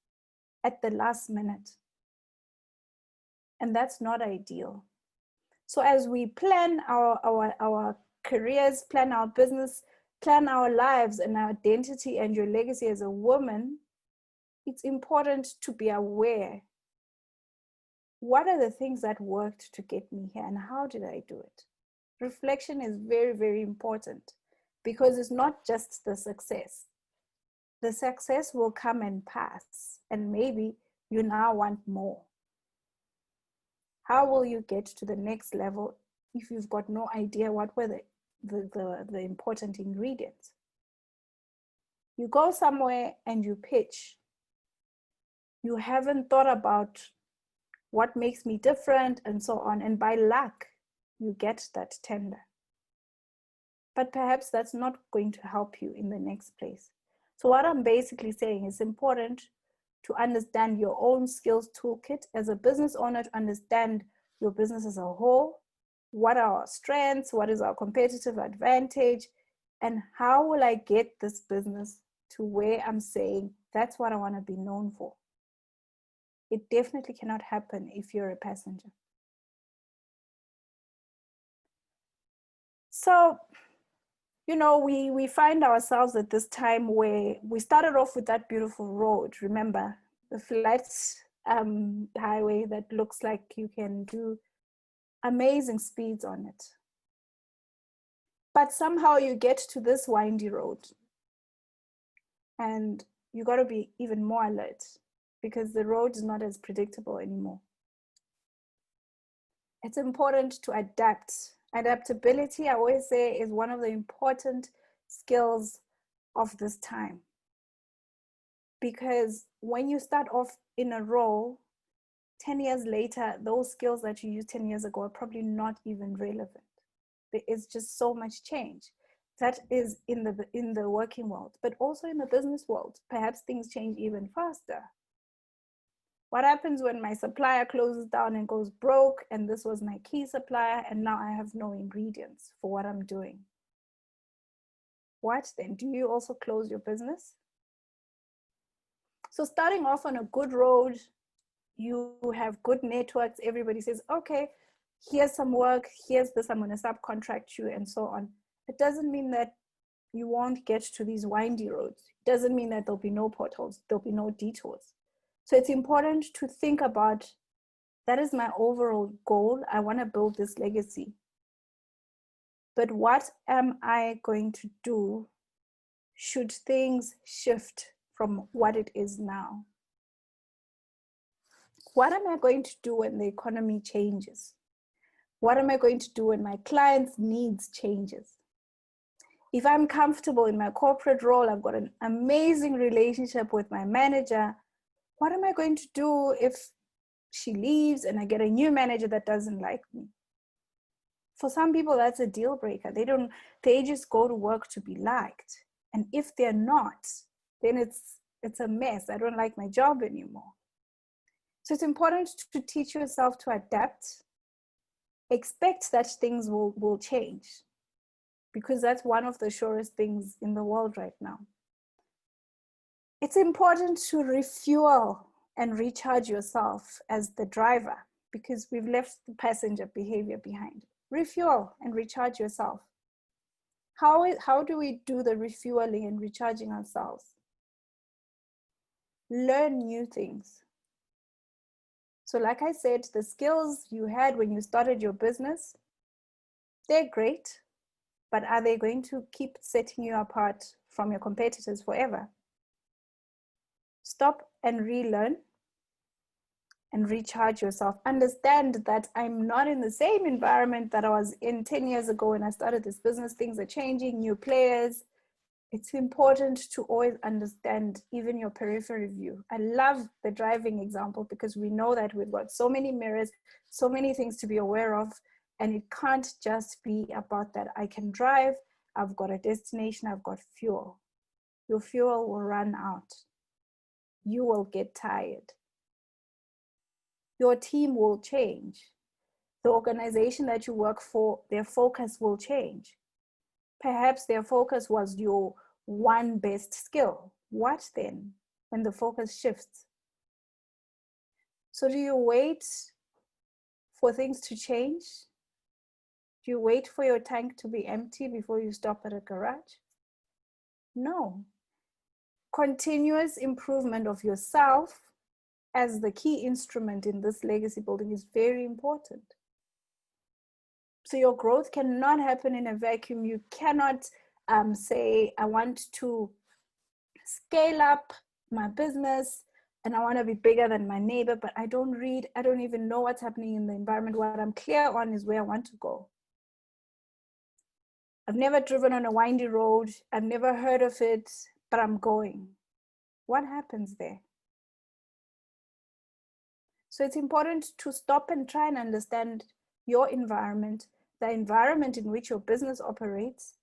at the last minute. And that's not ideal. So as we plan our careers, plan our business, plan our lives and our identity and your legacy as a woman, it's important to be aware. What are the things that worked to get me here and how did I do it? Reflection is very, very important because it's not just the success. The success will come and pass, and maybe you now want more. How will you get to the next level if you've got no idea what were the important ingredients? You go somewhere and you pitch. You haven't thought about what makes me different and so on. And by luck, you get that tender. But perhaps that's not going to help you in the next place. So what I'm basically saying is important to understand your own skills toolkit as a business owner, to understand your business as a whole, What are our strengths? What is our competitive advantage? And how will I get this business to where I'm saying that's what I want to be known for? It definitely cannot happen if you're a passenger. So, you know, we find ourselves at this time where we started off with that beautiful road. Remember, the flat highway that looks like you can do amazing speeds on it. But somehow you get to this windy road and you got to be even more alert because the road is not as predictable anymore. It's important to adapt. Adaptability, I always say, is one of the important skills of this time. Because when you start off in a role, 10 years later, those skills that you used 10 years ago are probably not even relevant. There is just so much change. That is in the working world, but also in the business world. Perhaps things change even faster. What happens when my supplier closes down and goes broke, and this was my key supplier, and now I have no ingredients for what I'm doing? What then? Do you also close your business? So starting off on a good road, you have good networks, everybody says, okay, here's some work, here's this, I'm going to subcontract you, and so on. It doesn't mean that you won't get to these windy roads. It doesn't mean that there'll be no potholes, there'll be no detours. So it's important to think about, that is my overall goal. I want to build this legacy. But what am I going to do should things shift from what it is now? What am I going to do when the economy changes? What am I going to do when my clients' needs changes? If I'm comfortable in my corporate role, I've got an amazing relationship with my manager, what am I going to do if she leaves and I get a new manager that doesn't like me? For some people, that's a deal breaker. They just go to work to be liked. And if they're not, then it's a mess. I don't like my job anymore. So it's important to teach yourself to adapt. Expect that things will change, because that's one of the surest things in the world right now. It's important to refuel and recharge yourself as the driver, because we've left the passenger behavior behind. Refuel and recharge yourself. How do we do the refueling and recharging ourselves? Learn new things. So like I said, the skills you had when you started your business, they're great, but are they going to keep setting you apart from your competitors forever? Stop and relearn and recharge yourself. Understand that I'm not in the same environment that I was in 10 years ago when I started this business. Things are changing, new players. It's important to always understand even your peripheral view. I love the driving example because we know that we've got so many mirrors, so many things to be aware of, and it can't just be about that. I can drive, I've got a destination, I've got fuel. Your fuel will run out. You will get tired. Your team will change. The organization that you work for, their focus will change. Perhaps their focus was your one best skill. What then when the focus shifts? So do you wait for things to change? Do you wait for your tank to be empty before you stop at a garage? No. Continuous improvement of yourself as the key instrument in this legacy building is very important. So your growth cannot happen in a vacuum. You cannot say, I want to scale up my business and I want to be bigger than my neighbor, but I don't read, I don't even know what's happening in the environment. What I'm clear on is where I want to go. I've never driven on a windy road. I've never heard of it, but I'm going. What happens there? So it's important to stop and try and understand your environment, the environment in which your business operates,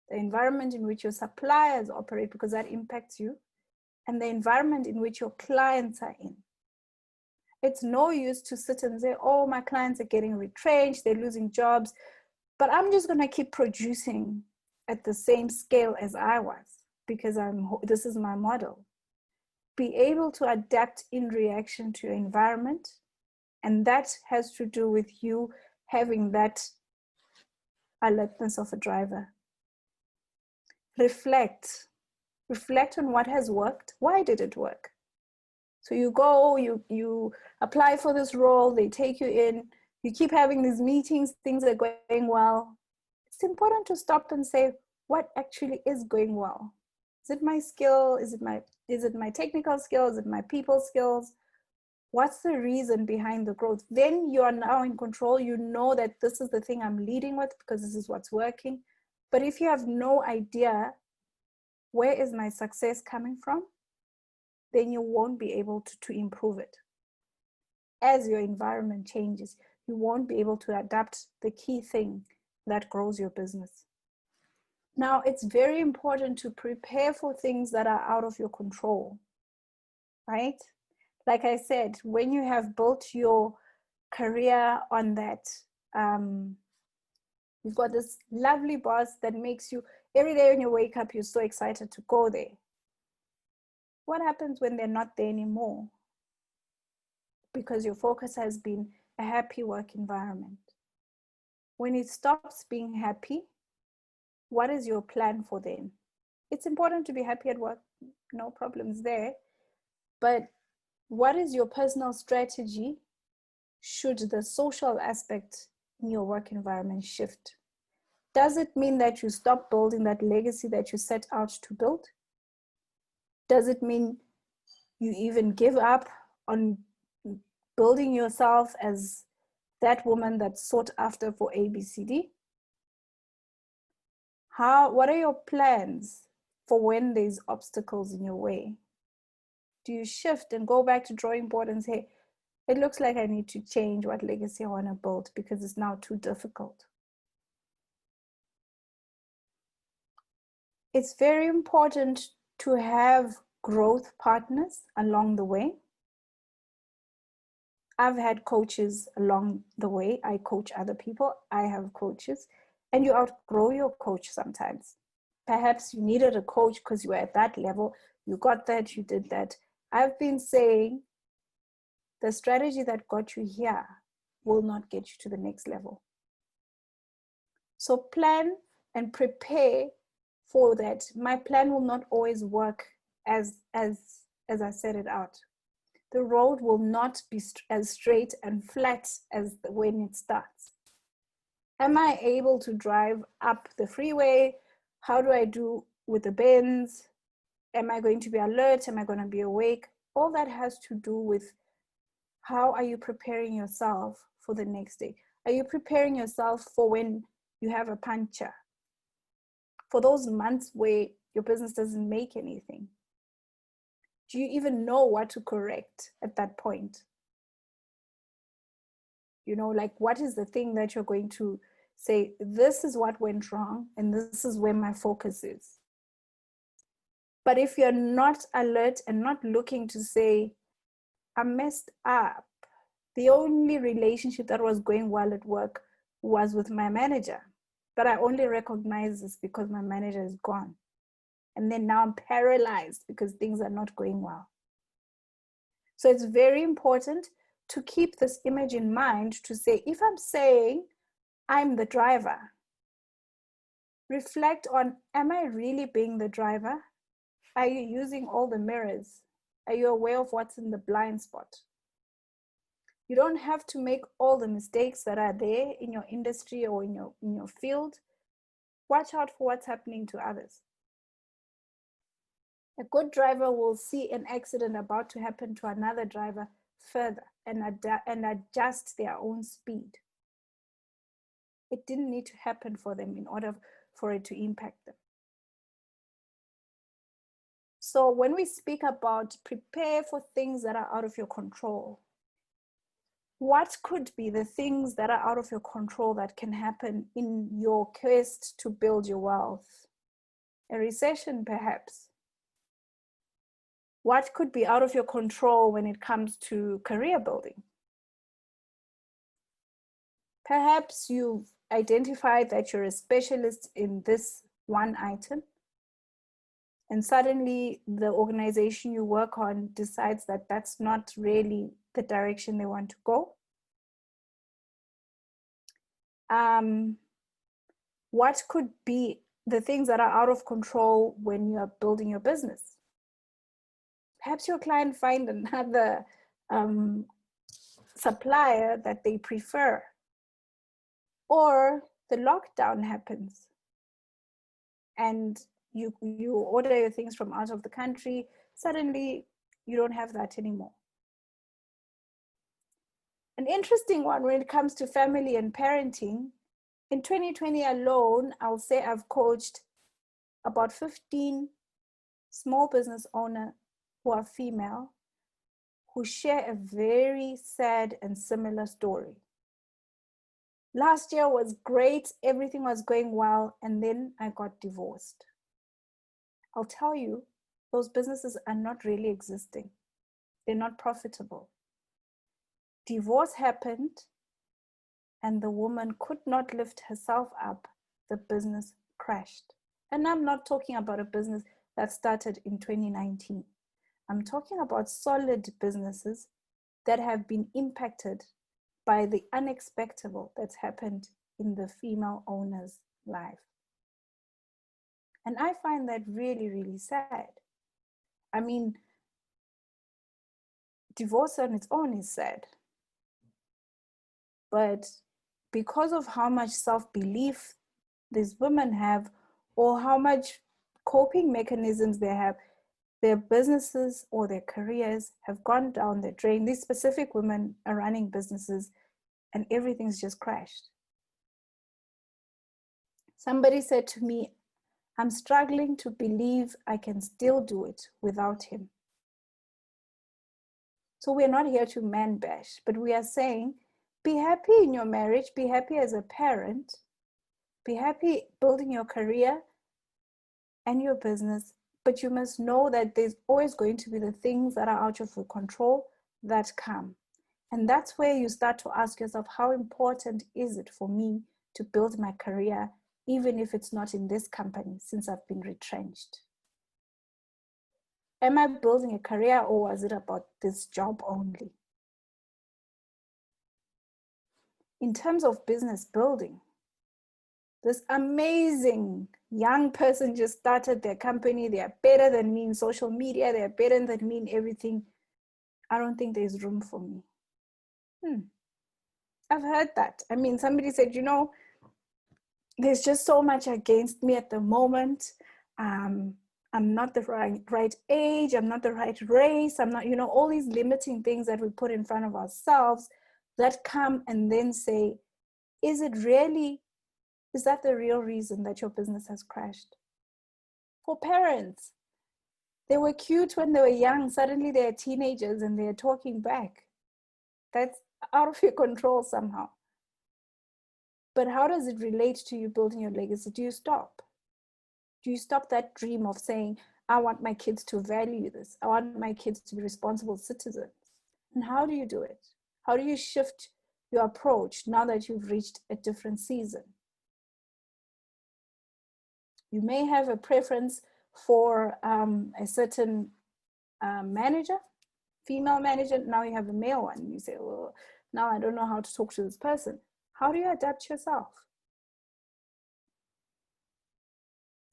the environment in which your suppliers operate, because that impacts you, and the environment in which your clients are in. It's no use to sit and say, oh, my clients are getting retrenched, they're losing jobs, but I'm just going to keep producing at the same scale as I was because this is my model. Be able to adapt in reaction to your environment. And that has to do with you having that alertness of a driver. Reflect on what has worked. Why did it work? So you go, you apply for this role, they take you in, you keep having these meetings, things are going well. It's important to stop and say, what actually is going well? Is it my skill? Is it my technical skills? Is it my people skills? What's the reason behind the growth? Then you are now in control. You know that this is the thing I'm leading with because this is what's working. But if you have no idea, where is my success coming from? Then you won't be able to improve it. As your environment changes, you won't be able to adapt the key thing that grows your business. Now, it's very important to prepare for things that are out of your control, right? Like I said, when you have built your career on that, you've got this lovely boss that makes you, every day when you wake up, you're so excited to go there. What happens when they're not there anymore? Because your focus has been a happy work environment. When it stops being happy, what is your plan for them? It's important to be happy at work, no problems there. But what is your personal strategy should the social aspect in your work environment shift? Does it mean that you stop building that legacy that you set out to build? Does it mean you even give up on building yourself as that woman that's sought after for ABCD? What are your plans for when there's obstacles in your way? Do you shift and go back to drawing board and say, it looks like I need to change what legacy I want to build because it's now too difficult? It's very important to have growth partners along the way. I've had coaches along the way. I coach other people. I have coaches. And you outgrow your coach sometimes. Perhaps you needed a coach because you were at that level. You got that, you did that. I've been saying the strategy that got you here will not get you to the next level. So plan and prepare for that. My plan will not always work as I set it out. The road will not be as straight and flat as when it starts. Am I able to drive up the freeway? How do I do with the bends? Am I going to be alert? Am I going to be awake? All that has to do with how are you preparing yourself for the next day? Are you preparing yourself for when you have a puncture? For those months where your business doesn't make anything? Do you even know what to correct at that point? You know, like what is the thing that you're going to say, this is what went wrong and this is where my focus is. But if you're not alert and not looking to say, I messed up, the only relationship that was going well at work was with my manager, but I only recognize this because my manager is gone. And then now I'm paralyzed because things are not going well. So it's very important to keep this image in mind to say, if I'm saying I'm the driver, reflect on, am I really being the driver? Are you using all the mirrors? Are you aware of what's in the blind spot? You don't have to make all the mistakes that are there in your industry or in your field. Watch out for what's happening to others. A good driver will see an accident about to happen to another driver further and adjust their own speed. It didn't need to happen for them in order for it to impact them. So when we speak about prepare for things that are out of your control, what could be the things that are out of your control that can happen in your quest to build your wealth? A recession, perhaps. What could be out of your control when it comes to career building? Perhaps you've identified that you're a specialist in this one item, and suddenly the organization you work on decides that that's not really the direction they want to go. What could be the things that are out of control when you are building your business? Perhaps your client find another supplier that they prefer, or the lockdown happens and you order your things from out of the country. Suddenly you don't have that anymore. An interesting one when it comes to family and parenting, in 2020 alone, I'll say I've coached about 15 small business owners who are female, who share a very sad and similar story. Last year was great, everything was going well, and then I got divorced. I'll tell you, those businesses are not really existing. They're not profitable. Divorce happened, and the woman could not lift herself up. The business crashed. And I'm not talking about a business that started in 2019. I'm talking about solid businesses that have been impacted by the unexpected that's happened in the female owner's life. And I find that really, really sad. I mean, divorce on its own is sad. But because of how much self-belief these women have, or how much coping mechanisms they have, their businesses or their careers have gone down the drain. These specific women are running businesses and everything's just crashed. Somebody said to me, I'm struggling to believe I can still do it without him. So we're not here to man bash, but we are saying, be happy in your marriage, be happy as a parent, be happy building your career and your business, but you must know that there's always going to be the things that are out of your control that come. And that's where you start to ask yourself, how important is it for me to build my career, even if it's not in this company, since I've been retrenched? Am I building a career, or was it about this job only? In terms of business building, this amazing young person just started their company. They are better than me in social media. They are better than me in everything. I don't think there's room for me. I've heard that. I mean, somebody said, you know, there's just so much against me at the moment. I'm not the right age. I'm not the right race. I'm not, you know, all these limiting things that we put in front of ourselves that come and then say, is that the real reason that your business has crashed? For parents, they were cute when they were young. Suddenly they're teenagers and they're talking back. That's out of your control somehow. But how does it relate to you building your legacy? Do you stop? Do you stop that dream of saying, I want my kids to value this. I want my kids to be responsible citizens. And how do you do it? How do you shift your approach now that you've reached a different season? You may have a preference for a certain manager, female manager. Now you have a male one. You say, well, now I don't know how to talk to this person. How do you adapt yourself?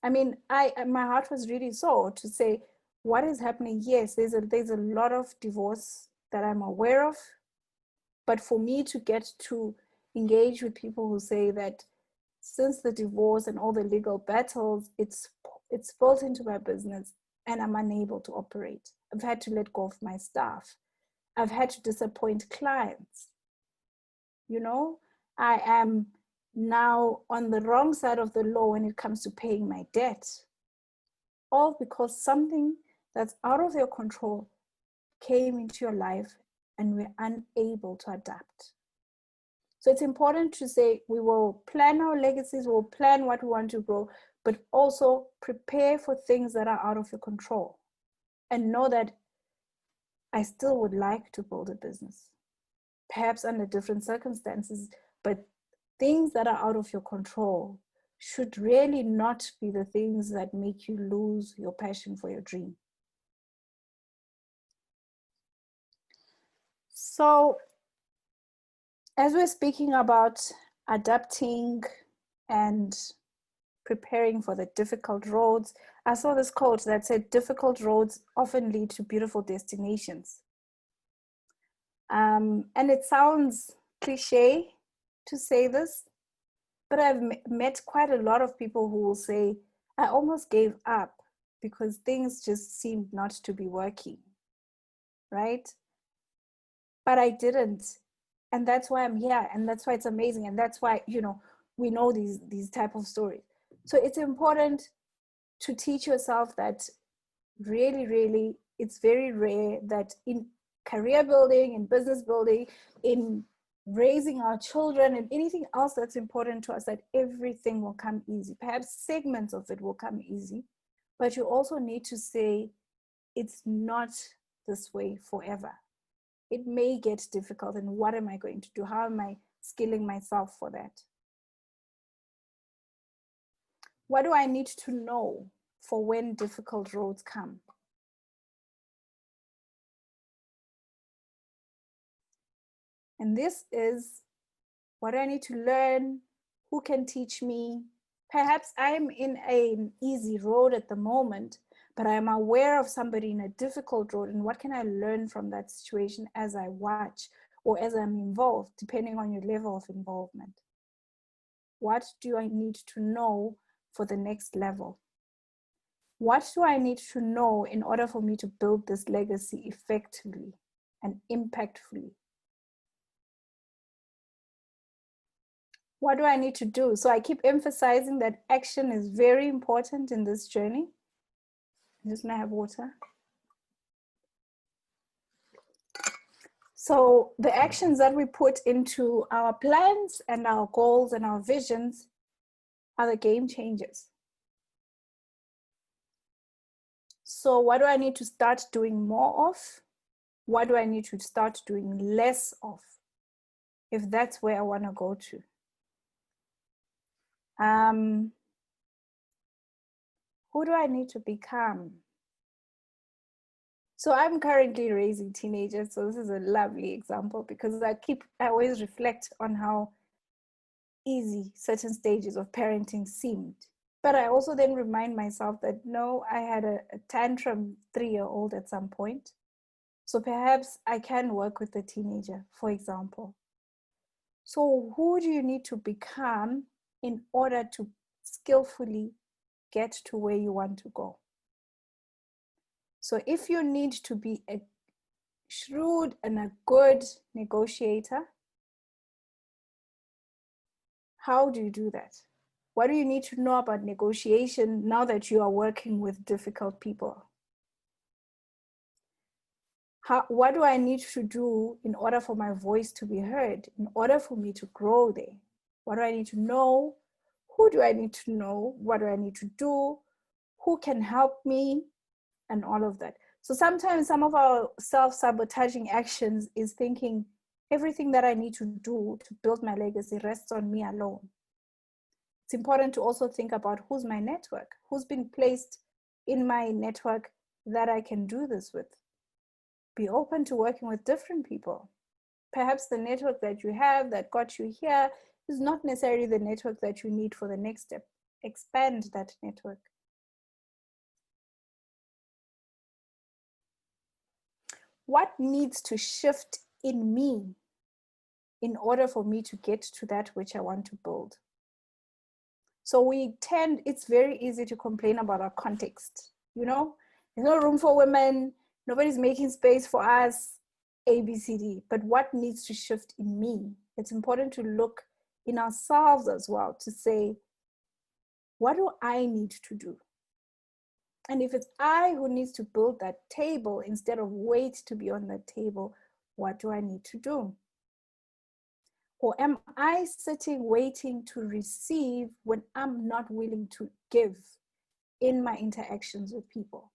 I mean, my heart was really sore to say, what is happening? Yes, there's a lot of divorce that I'm aware of, but for me to get to engage with people who say that since the divorce and all the legal battles, it's built into my business and I'm unable to operate. I've had to let go of my staff. I've had to disappoint clients. You know, I am now on the wrong side of the law when it comes to paying my debt. All because something that's out of your control came into your life and we're unable to adapt. So it's important to say we will plan our legacies, we'll plan what we want to grow, but also prepare for things that are out of your control. And know that I still would like to build a business, perhaps under different circumstances, but things that are out of your control should really not be the things that make you lose your passion for your dream. So, as we're speaking about adapting and preparing for the difficult roads, I saw this quote that said, difficult roads often lead to beautiful destinations. And it sounds cliche to say this, but I've met quite a lot of people who will say, I almost gave up because things just seemed not to be working, right? But I didn't. And that's why I'm here. And that's why it's amazing. And that's why, you know, we know these type of stories. So it's important to teach yourself that really, really, it's very rare that in career building, in business building, in raising our children and anything else that's important to us, that everything will come easy. Perhaps segments of it will come easy, but you also need to say, it's not this way forever. It may get difficult, and what am I going to do? How am I skilling myself for that? What do I need to know for when difficult roads come? And this is, what do I need to learn? Who can teach me? Perhaps I'm in an easy road at the moment, but I'm aware of somebody in a difficult road, and what can I learn from that situation as I watch or as I'm involved, depending on your level of involvement? What do I need to know for the next level? What do I need to know in order for me to build this legacy effectively and impactfully? What do I need to do? So I keep emphasizing that action is very important in this journey. I'm just gonna have water. So the actions that we put into our plans and our goals and our visions are the game changers. So what do I need to start doing more of? What do I need to start doing less of, if that's where I want to go to? Who do I need to become? So I'm currently raising teenagers, so this is a lovely example, because I always reflect on how easy certain stages of parenting seemed. But I also then remind myself that no, I had a tantrum 3-year-old at some point. So perhaps I can work with a teenager, for example. So who do you need to become in order to skillfully get to where you want to go? So if you need to be a shrewd and a good negotiator, how do you do that? What do you need to know about negotiation now that you are working with difficult people? What do I need to do in order for my voice to be heard, in order for me to grow there? What do I need to know? Who do I need to know? What do I need to do? Who can help me? And all of that. So sometimes some of our self-sabotaging actions is thinking everything that I need to do to build my legacy rests on me alone. It's important to also think about who's my network, who's been placed in my network that I can do this with. Be open to working with different people. Perhaps the network that you have that got you here is not necessarily the network that you need for the next step. Expand that network. What needs to shift in me in order for me to get to that which I want to build? So it's very easy to complain about our context. You know, there's no room for women, nobody's making space for us, A, B, C, D. But what needs to shift in me? It's important to look in ourselves as well to say, what do I need to do? And if it's I who needs to build that table instead of wait to be on that table, what do I need to do? Or am I sitting waiting to receive when I'm not willing to give in my interactions with people?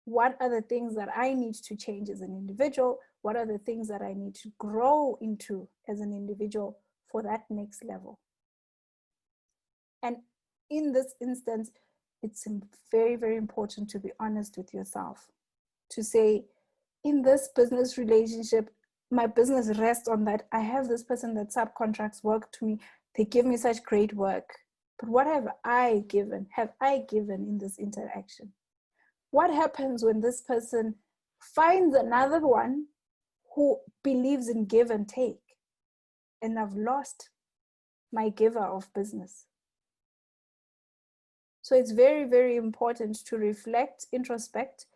what are the things that I need to change as an individual? What are the things that I need to grow into as an individual for that next level? And in this instance, it's very, very important to be honest with yourself, to say, in this business relationship, my business rests on that. I have this person that subcontracts work to me. They give me such great work. But what have I given? Have I given in this interaction? What happens when this person finds another one who believes in give and take, and I've lost my giver of business? So it's very, very important to reflect, introspect,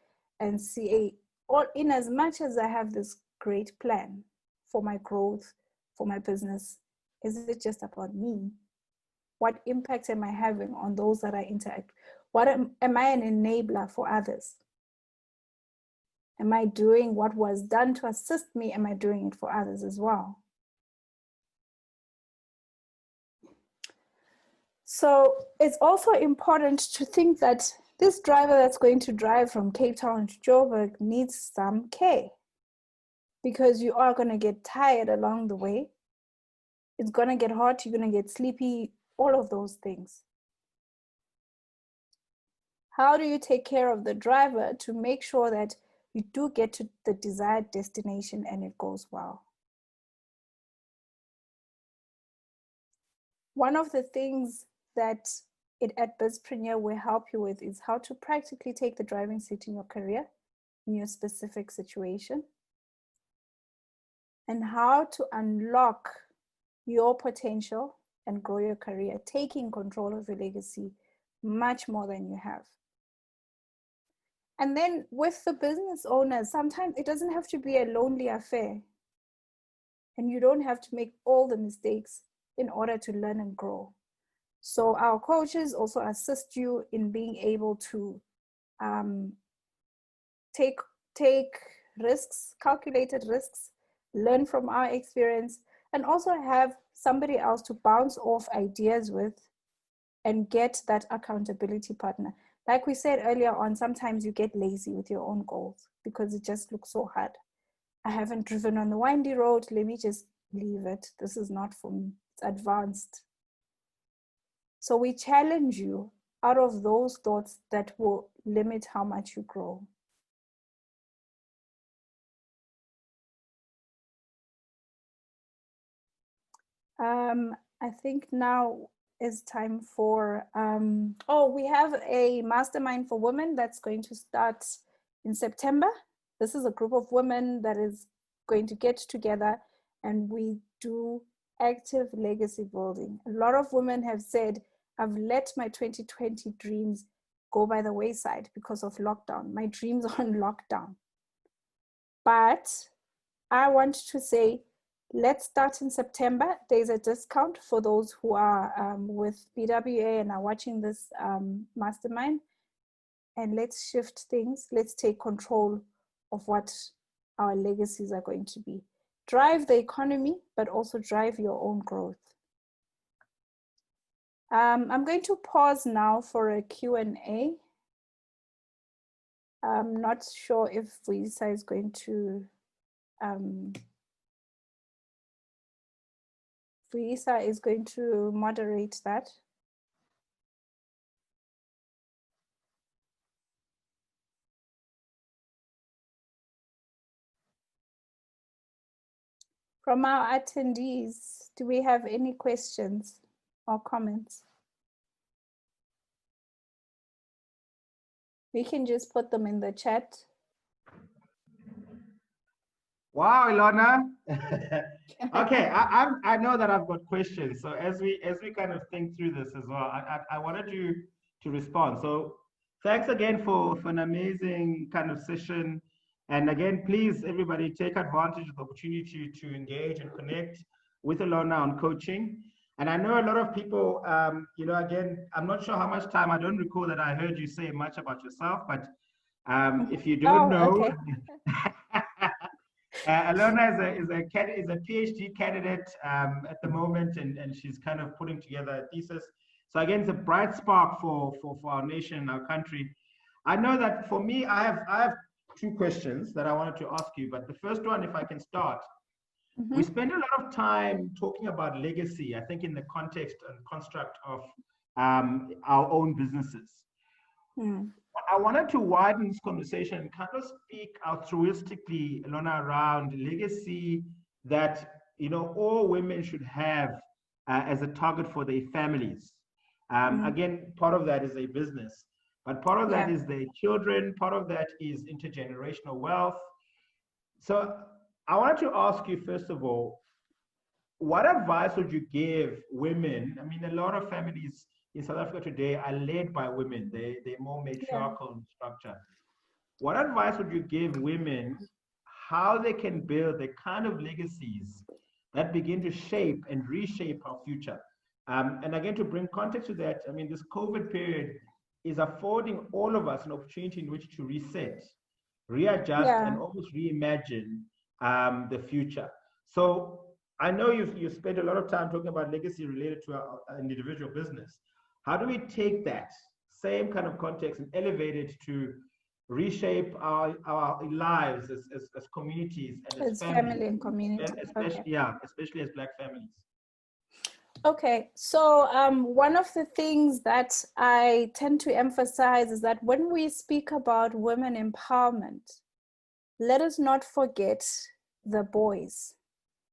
and see, or in as much as I have this great plan for my growth, for my business, is it just about me? What impact am I having on those that I interact? What am I an enabler for others? Am I doing what was done to assist me? Am I doing it for others as well? So it's also important to think that this driver that's going to drive from Cape Town to Joburg needs some care, because you are going to get tired along the way. It's going to get hot, you're going to get sleepy, all of those things. How do you take care of the driver to make sure that you do get to the desired destination and it goes well? One of the things that at Bizpreneur will help you with is how to practically take the driving seat in your career, in your specific situation, and how to unlock your potential and grow your career, taking control of your legacy much more than you have. And then with the business owners, sometimes it doesn't have to be a lonely affair, and you don't have to make all the mistakes in order to learn and grow. So our coaches also assist you in being able to take risks, calculated risks, learn from our experience, and also have somebody else to bounce off ideas with and get that accountability partner. Like we said earlier on, sometimes you get lazy with your own goals because it just looks so hard. I haven't driven on the windy road. Let me just leave it. This is not for me. It's advanced. So we challenge you out of those thoughts that will limit how much you grow. I think now is time for, we have a mastermind for women that's going to start in September. This is a group of women that is going to get together, and we do active legacy building. A lot of women have said, I've let my 2020 dreams go by the wayside because of lockdown. My dreams are on lockdown. But I want to say, let's start in September. There's a discount for those who are with BWA and are watching this mastermind. And let's shift things. Let's take control of what our legacies are going to be. Drive the economy, but also drive your own growth. I'm going to pause now for a Q&A. I'm not sure if Lisa is going to moderate that. From our attendees, do we have any questions or comments? We can just put them in the chat. Wow, Elona. Okay, I know that I've got questions. So as we kind of think through this as well, I wanted you to respond. So thanks again for an amazing kind of session. And again, please, everybody, take advantage of the opportunity to engage and connect with Elona on coaching. And I know a lot of people, again, I'm not sure how much time, I don't recall that I heard you say much about yourself, but if you don't know, okay. Elona is a PhD candidate at the moment, and she's kind of putting together a thesis. So again, it's a bright spark for our nation and our country. I know that for me, I have two questions that I wanted to ask you, but the first one, if I can start, we Mm-hmm. spend a lot of time talking about legacy, I think in the context and construct of our own businesses. Mm. I wanted to widen this conversation and kind of speak altruistically, Elona, around legacy that all women should have as a target for their families. Mm. Again, part of that is a business, but part of that Yeah. is their children. Part of that is intergenerational wealth. So I wanted to ask you first of all, what advice would you give women? I mean, a lot of families in South Africa today are led by women. They're more Yeah. matriarchal in structure. What advice would you give women how they can build the kind of legacies that begin to shape and reshape our future? And again, to bring context to that, I mean, this COVID period is affording all of us an opportunity in which to reset, readjust, and Yeah. almost reimagine the future. So I know you've spent a lot of time talking about legacy related to our individual business. How do we take that same kind of context and elevate it to reshape our lives as communities and as It's families, family and community. Okay. especially as Black families? Okay, so one of the things that I tend to emphasize is that when we speak about women empowerment, let us not forget the boys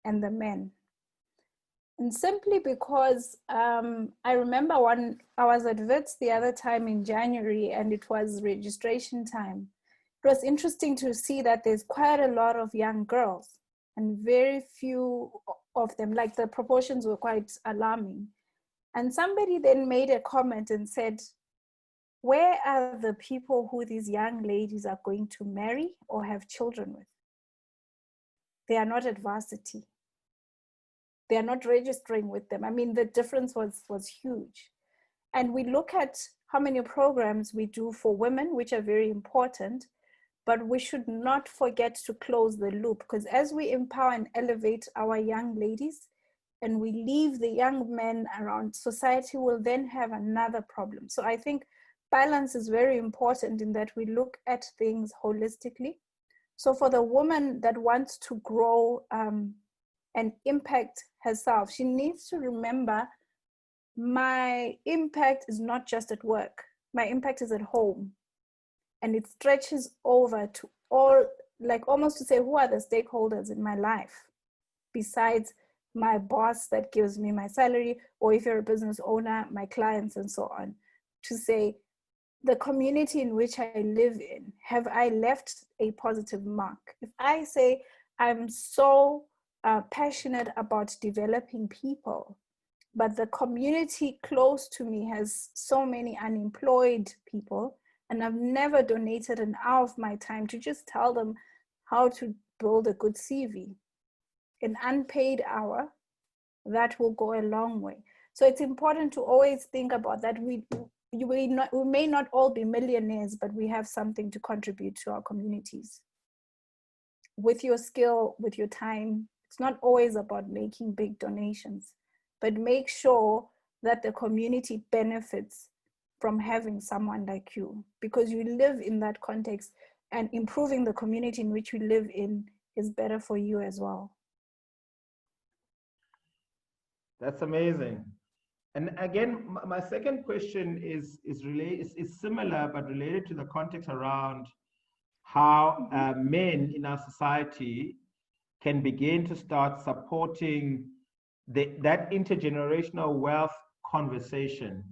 and the men. And simply because I remember I was at Wits the other time in January and it was registration time. It was interesting to see that there's quite a lot of young girls and very few of them, like the proportions were quite alarming. And somebody then made a comment and said, where are the people who these young ladies are going to marry or have children with? They are not at varsity. They are not registering with them. I mean, the difference was huge. And we look at how many programs we do for women, which are very important, but we should not forget to close the loop, because as we empower and elevate our young ladies and we leave the young men around, society will then have another problem. So I think balance is very important in that we look at things holistically. So for the woman that wants to grow and impact herself, she needs to remember, my impact is not just at work. My impact is at home. And it stretches over to all, like almost to say, who are the stakeholders in my life besides my boss that gives me my salary, or if you're a business owner, my clients and so on. To say, the community in which I live in, have I left a positive mark? If I say I'm so passionate about developing people, but the community close to me has so many unemployed people, and I've never donated an hour of my time to just tell them how to build a good CV, an unpaid hour, that will go a long way. So it's important to always think about that. We may not all be millionaires, but we have something to contribute to our communities. With your skill, with your time, it's not always about making big donations, but make sure that the community benefits from having someone like you, because you live in that context, and improving the community in which you live in is better for you as well. That's amazing. And again, my second question is similar but related to the context around how men in our society can begin to start supporting that intergenerational wealth conversation.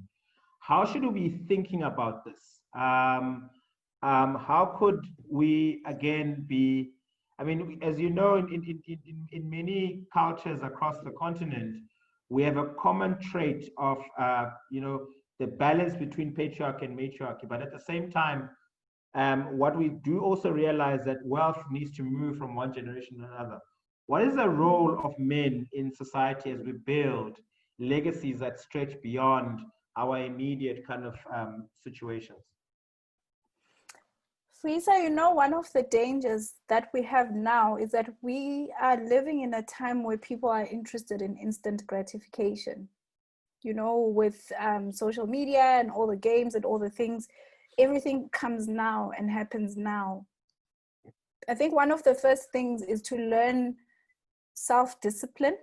How should we be thinking about this? How could we again be? I mean, as you know, in many cultures across the continent, we have a common trait of the balance between patriarchy and matriarchy. But at the same time, what we do also realize that wealth needs to move from one generation to another. What is the role of men in society as we build legacies that stretch beyond our immediate kind of situations? Frisa, one of the dangers that we have now is that we are living in a time where people are interested in instant gratification. With social media and all the games and all the things, everything comes now and happens now. I think one of the first things is to learn self-discipline,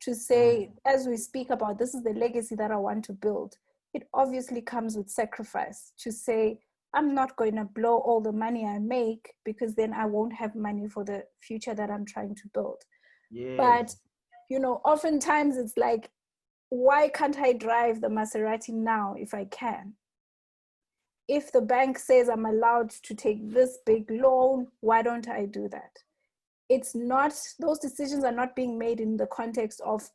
to say, as we speak about, this is the legacy that I want to build. It obviously comes with sacrifice, to say, I'm not going to blow all the money I make, because then I won't have money for the future that I'm trying to build. Yes. But, you know, oftentimes it's like, why can't I drive the Maserati now if I can? If the bank says I'm allowed to take this big loan, why don't I do that? It's not, those decisions are not being made in the context of,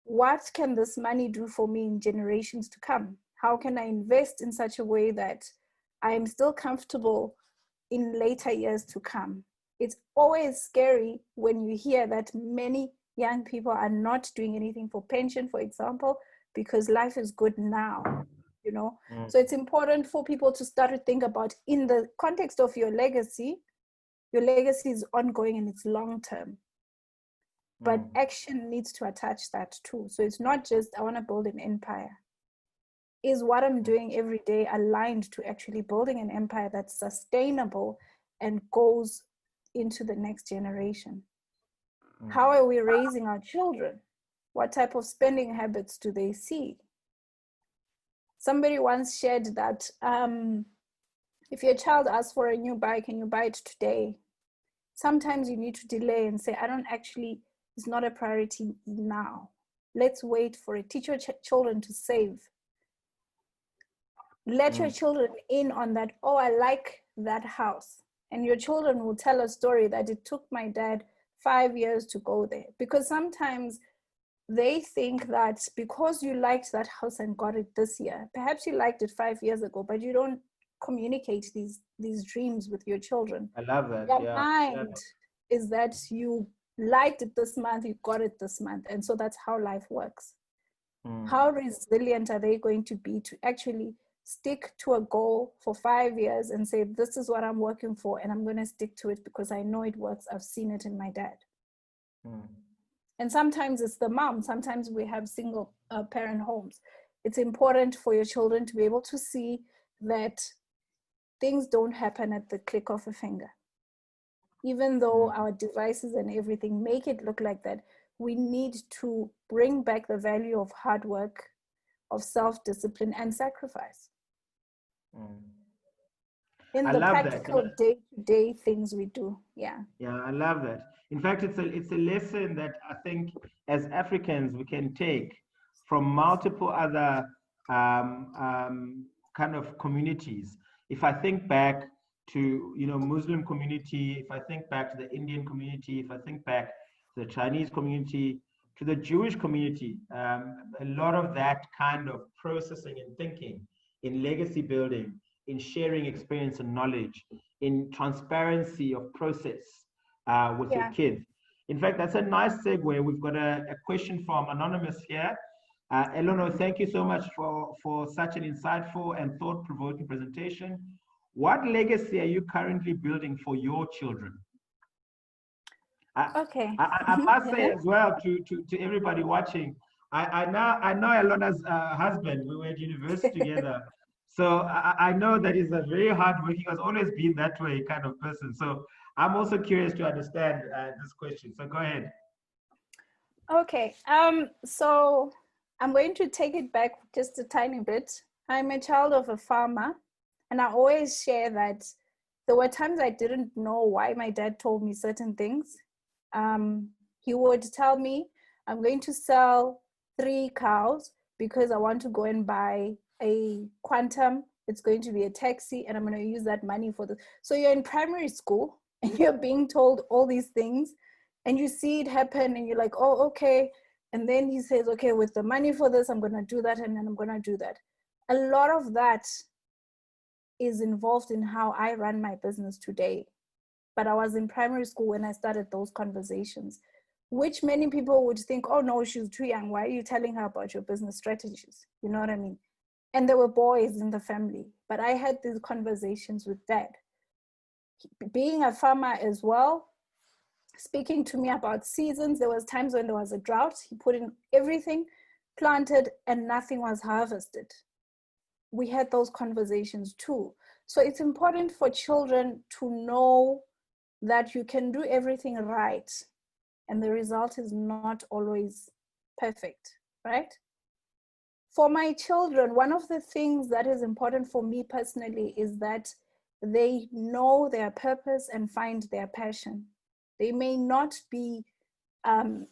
what can this money do for me in generations to come? How can I invest in such a way that I am still comfortable in later years to come? It's always scary when you hear that many young people are not doing anything for pension, for example, because life is good now, you know? So it's important for people to start to think about, in the context of your legacy is ongoing and it's long term. But action needs to attach that too. So it's not just, I want to build an empire. Is what I'm doing every day aligned to actually building an empire that's sustainable and goes into the next generation? How are we raising our children? What type of spending habits do they see? Somebody once shared that if your child asks for a new bike and you buy it today, sometimes you need to delay and say, I don't actually, it's not a priority now. Let's wait for it. Teach your children to save. Let your children in on that. Oh, I like that house. And your children will tell a story that it took my dad 5 years to go there. Because sometimes they think that because you liked that house and got it this year, perhaps you liked it 5 years ago, but you don't communicate these dreams with your children. I love that. Your mind is that you liked it this month, you got it this month. And so that's how life works. How resilient are they going to be to actually stick to a goal for 5 years and say, this is what I'm working for and I'm going to stick to it because I know it works. I've seen it in my dad. And sometimes it's the mom. Sometimes we have single parent homes. It's important for your children to be able to see that things don't happen at the click of a finger. Even though our devices and everything make it look like that, we need to bring back the value of hard work, of self-discipline and sacrifice. In the practical day-to-day things we do. Yeah, I love that. In fact, it's a lesson that I think as Africans we can take from multiple other kind of communities. If I think back to, you know, Muslim community, if I think back to the Indian community, if I think back to the Chinese community, to the Jewish community, a lot of that kind of processing and thinking in legacy building, in sharing experience and knowledge, in transparency of process with your kids. In fact, that's a nice segue. We've got a question from Anonymous here. Elona, thank you so much for such an insightful and thought-provoking presentation. What legacy are you currently building for your children? I must say as well to everybody watching, I know Elona's husband. We were at university together. So I know that he's a very hardworking, has always been that way kind of person. So I'm also curious to understand this question. So go ahead. Okay. So I'm going to take it back just a tiny bit. I'm a child of a farmer, and I always share that there were times I didn't know why my dad told me certain things. He would tell me, I'm going to sell 3 cows because I want to go and buy a quantum. It's going to be a taxi and I'm going to use that money for this. So you're in primary school and you're being told all these things and you see it happen and you're like, oh, okay. And then he says, okay, with the money for this, I'm going to do that and then I'm going to do that. A lot of that is involved in how I run my business today. But I was in primary school when I started those conversations, which many people would think, oh no, she's too young. Why are you telling her about your business strategies? You know what I mean? And there were boys in the family, but I had these conversations with dad. Being a farmer as well, speaking to me about seasons, there was times when there was a drought, he put in everything, planted, and nothing was harvested. we had those conversations too. So it's important for children to know that you can do everything right and the result is not always perfect, right? For my children, one of the things that is important for me personally is that they know their purpose and find their passion. They may not be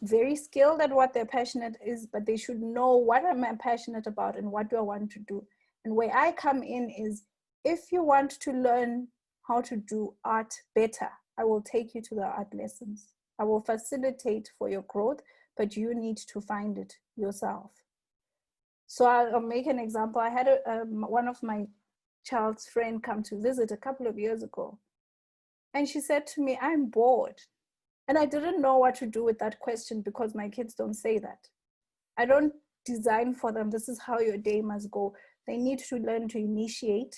very skilled at what they're passionate is, but they should know what am I passionate about and what do I want to do. And where I come in is, if you want to learn how to do art better, I will take you to the art lessons. I will facilitate for your growth, but you need to find it yourself. So I'll make an example. I had one of my child's friend come to visit a couple of years ago. And she said to me, I'm bored. And I didn't know what to do with that question because my kids don't say that. I don't design for them, this is how your day must go. They need to learn to initiate.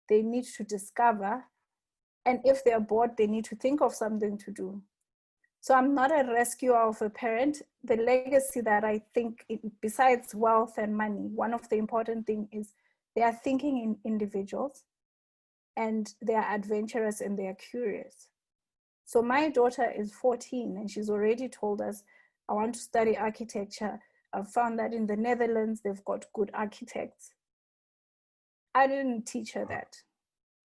They need to discover. And if they're bored, they need to think of something to do. So I'm not a rescuer of a parent. The legacy that I think, besides wealth and money, one of the important things is they are thinking in individuals and they are adventurous and they are curious. So my daughter is 14 and she's already told us, I want to study architecture. I've found that in the Netherlands, they've got good architects. I didn't teach her that.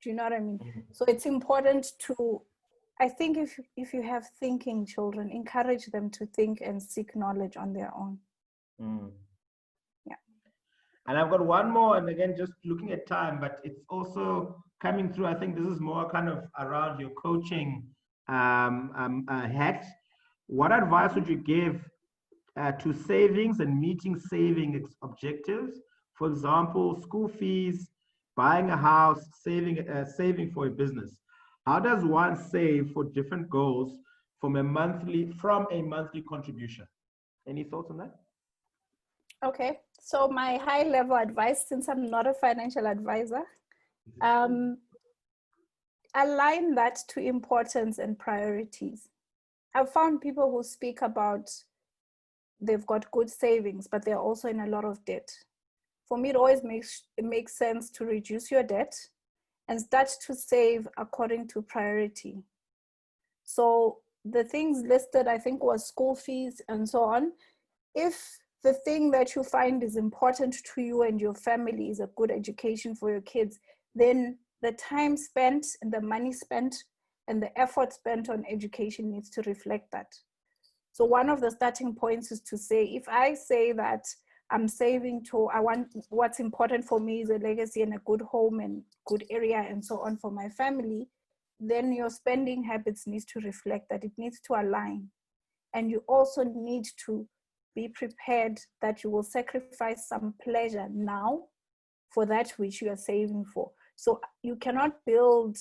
Do you know what I mean? So it's important to, I think if you have thinking children, encourage them to think and seek knowledge on their own. Yeah. And I've got one more, and again, just looking at time, but it's also coming through. I think this is more kind of around your coaching hacks. What advice would you give to savings and meeting saving objectives? For example, school fees, buying a house, saving for a business. How does one save for different goals from a monthly contribution? Any thoughts on that? Okay, so my high level advice, since I'm not a financial advisor, align that to importance and priorities. I've found people who speak about they've got good savings, but they're also in a lot of debt. For me, it makes sense to reduce your debt and start to save according to priority. So the things listed, I think, was school fees and so on. If the thing that you find is important to you and your family is a good education for your kids, then the time spent and the money spent and the effort spent on education needs to reflect that. So one of the starting points is to say, if I say that I'm saving what's important for me is a legacy and a good home and good area and so on for my family, then your spending habits needs to reflect that. It needs to align. And you also need to be prepared that you will sacrifice some pleasure now for that which you are saving for. So you cannot build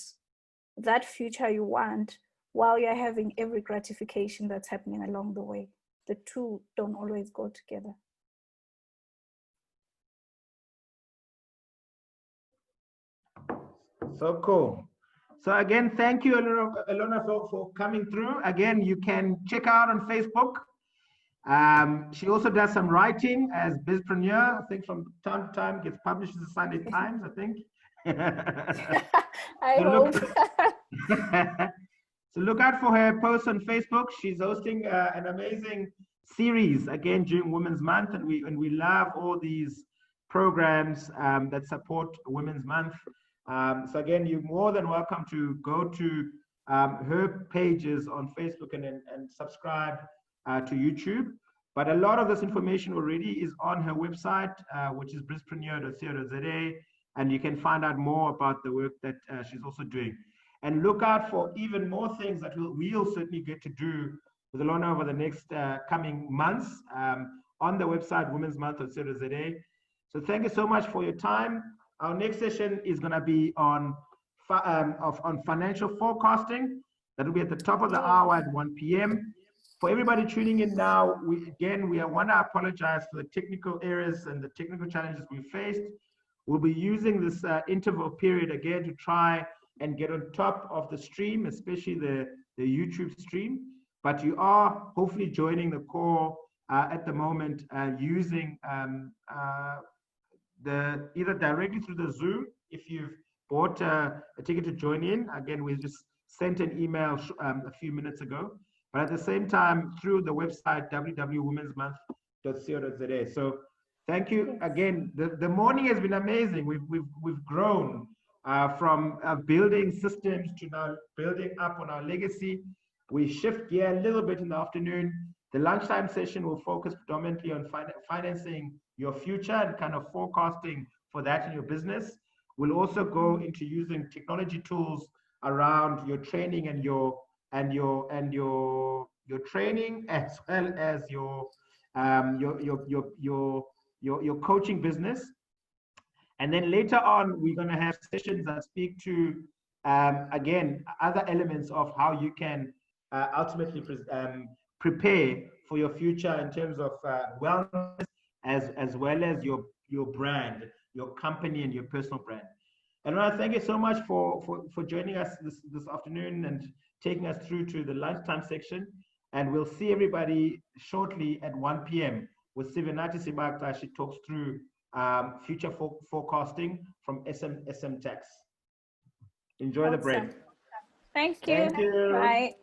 that future you want while you're having every gratification that's happening along the way. The two don't always go together. So cool. So again, thank you, Elona, for coming through. Again, you can check her out on Facebook. She also does some writing as bizpreneur. I think from time to time gets published in the Sunday Times, I think. I hope. So look out for her posts on Facebook. She's hosting an amazing series again during Women's Month, and we love all these programs that support Women's Month. So again, you're more than welcome to go to her pages on Facebook and subscribe to YouTube. But a lot of this information already is on her website, which is bizpreneur.co.za, and you can find out more about the work that she's also doing. And look out for even more things that we'll certainly get to do with Elona over the next coming months on the website, womensmonth.co.za. So thank you so much for your time. Our next session is going to be on financial forecasting. That will be at the top of the hour at 1 p.m. For everybody tuning in now, we want to apologize for the technical errors and the technical challenges we faced. We'll be using this interval period again to try and get on top of the stream, especially the YouTube stream. But you are hopefully joining the call at the moment using either directly through the Zoom, if you've bought a ticket to join in. Again, we just sent an email a few minutes ago, but at the same time through the website www.womensmonth.co.za. So thank you again. The morning has been amazing. We've grown from building systems to now building up on our legacy. We shift gear a little bit in the afternoon. The lunchtime session will focus predominantly on financing your future and kind of forecasting for that in your business. We'll also go into using technology tools around your training and your training, as well as your coaching business. And then later on, we're going to have sessions that speak to, again, other elements of how you can ultimately prepare for your future in terms of wellness, as well as your brand, your company, and your personal brand. And Elona, thank you so much for joining us this afternoon and taking us through to the lunchtime section. And we'll see everybody shortly at 1 p.m. with Sivanati Sibakta. She talks through future forecasting from SM Tax. Enjoy the break. Thank you. Thank you. Bye.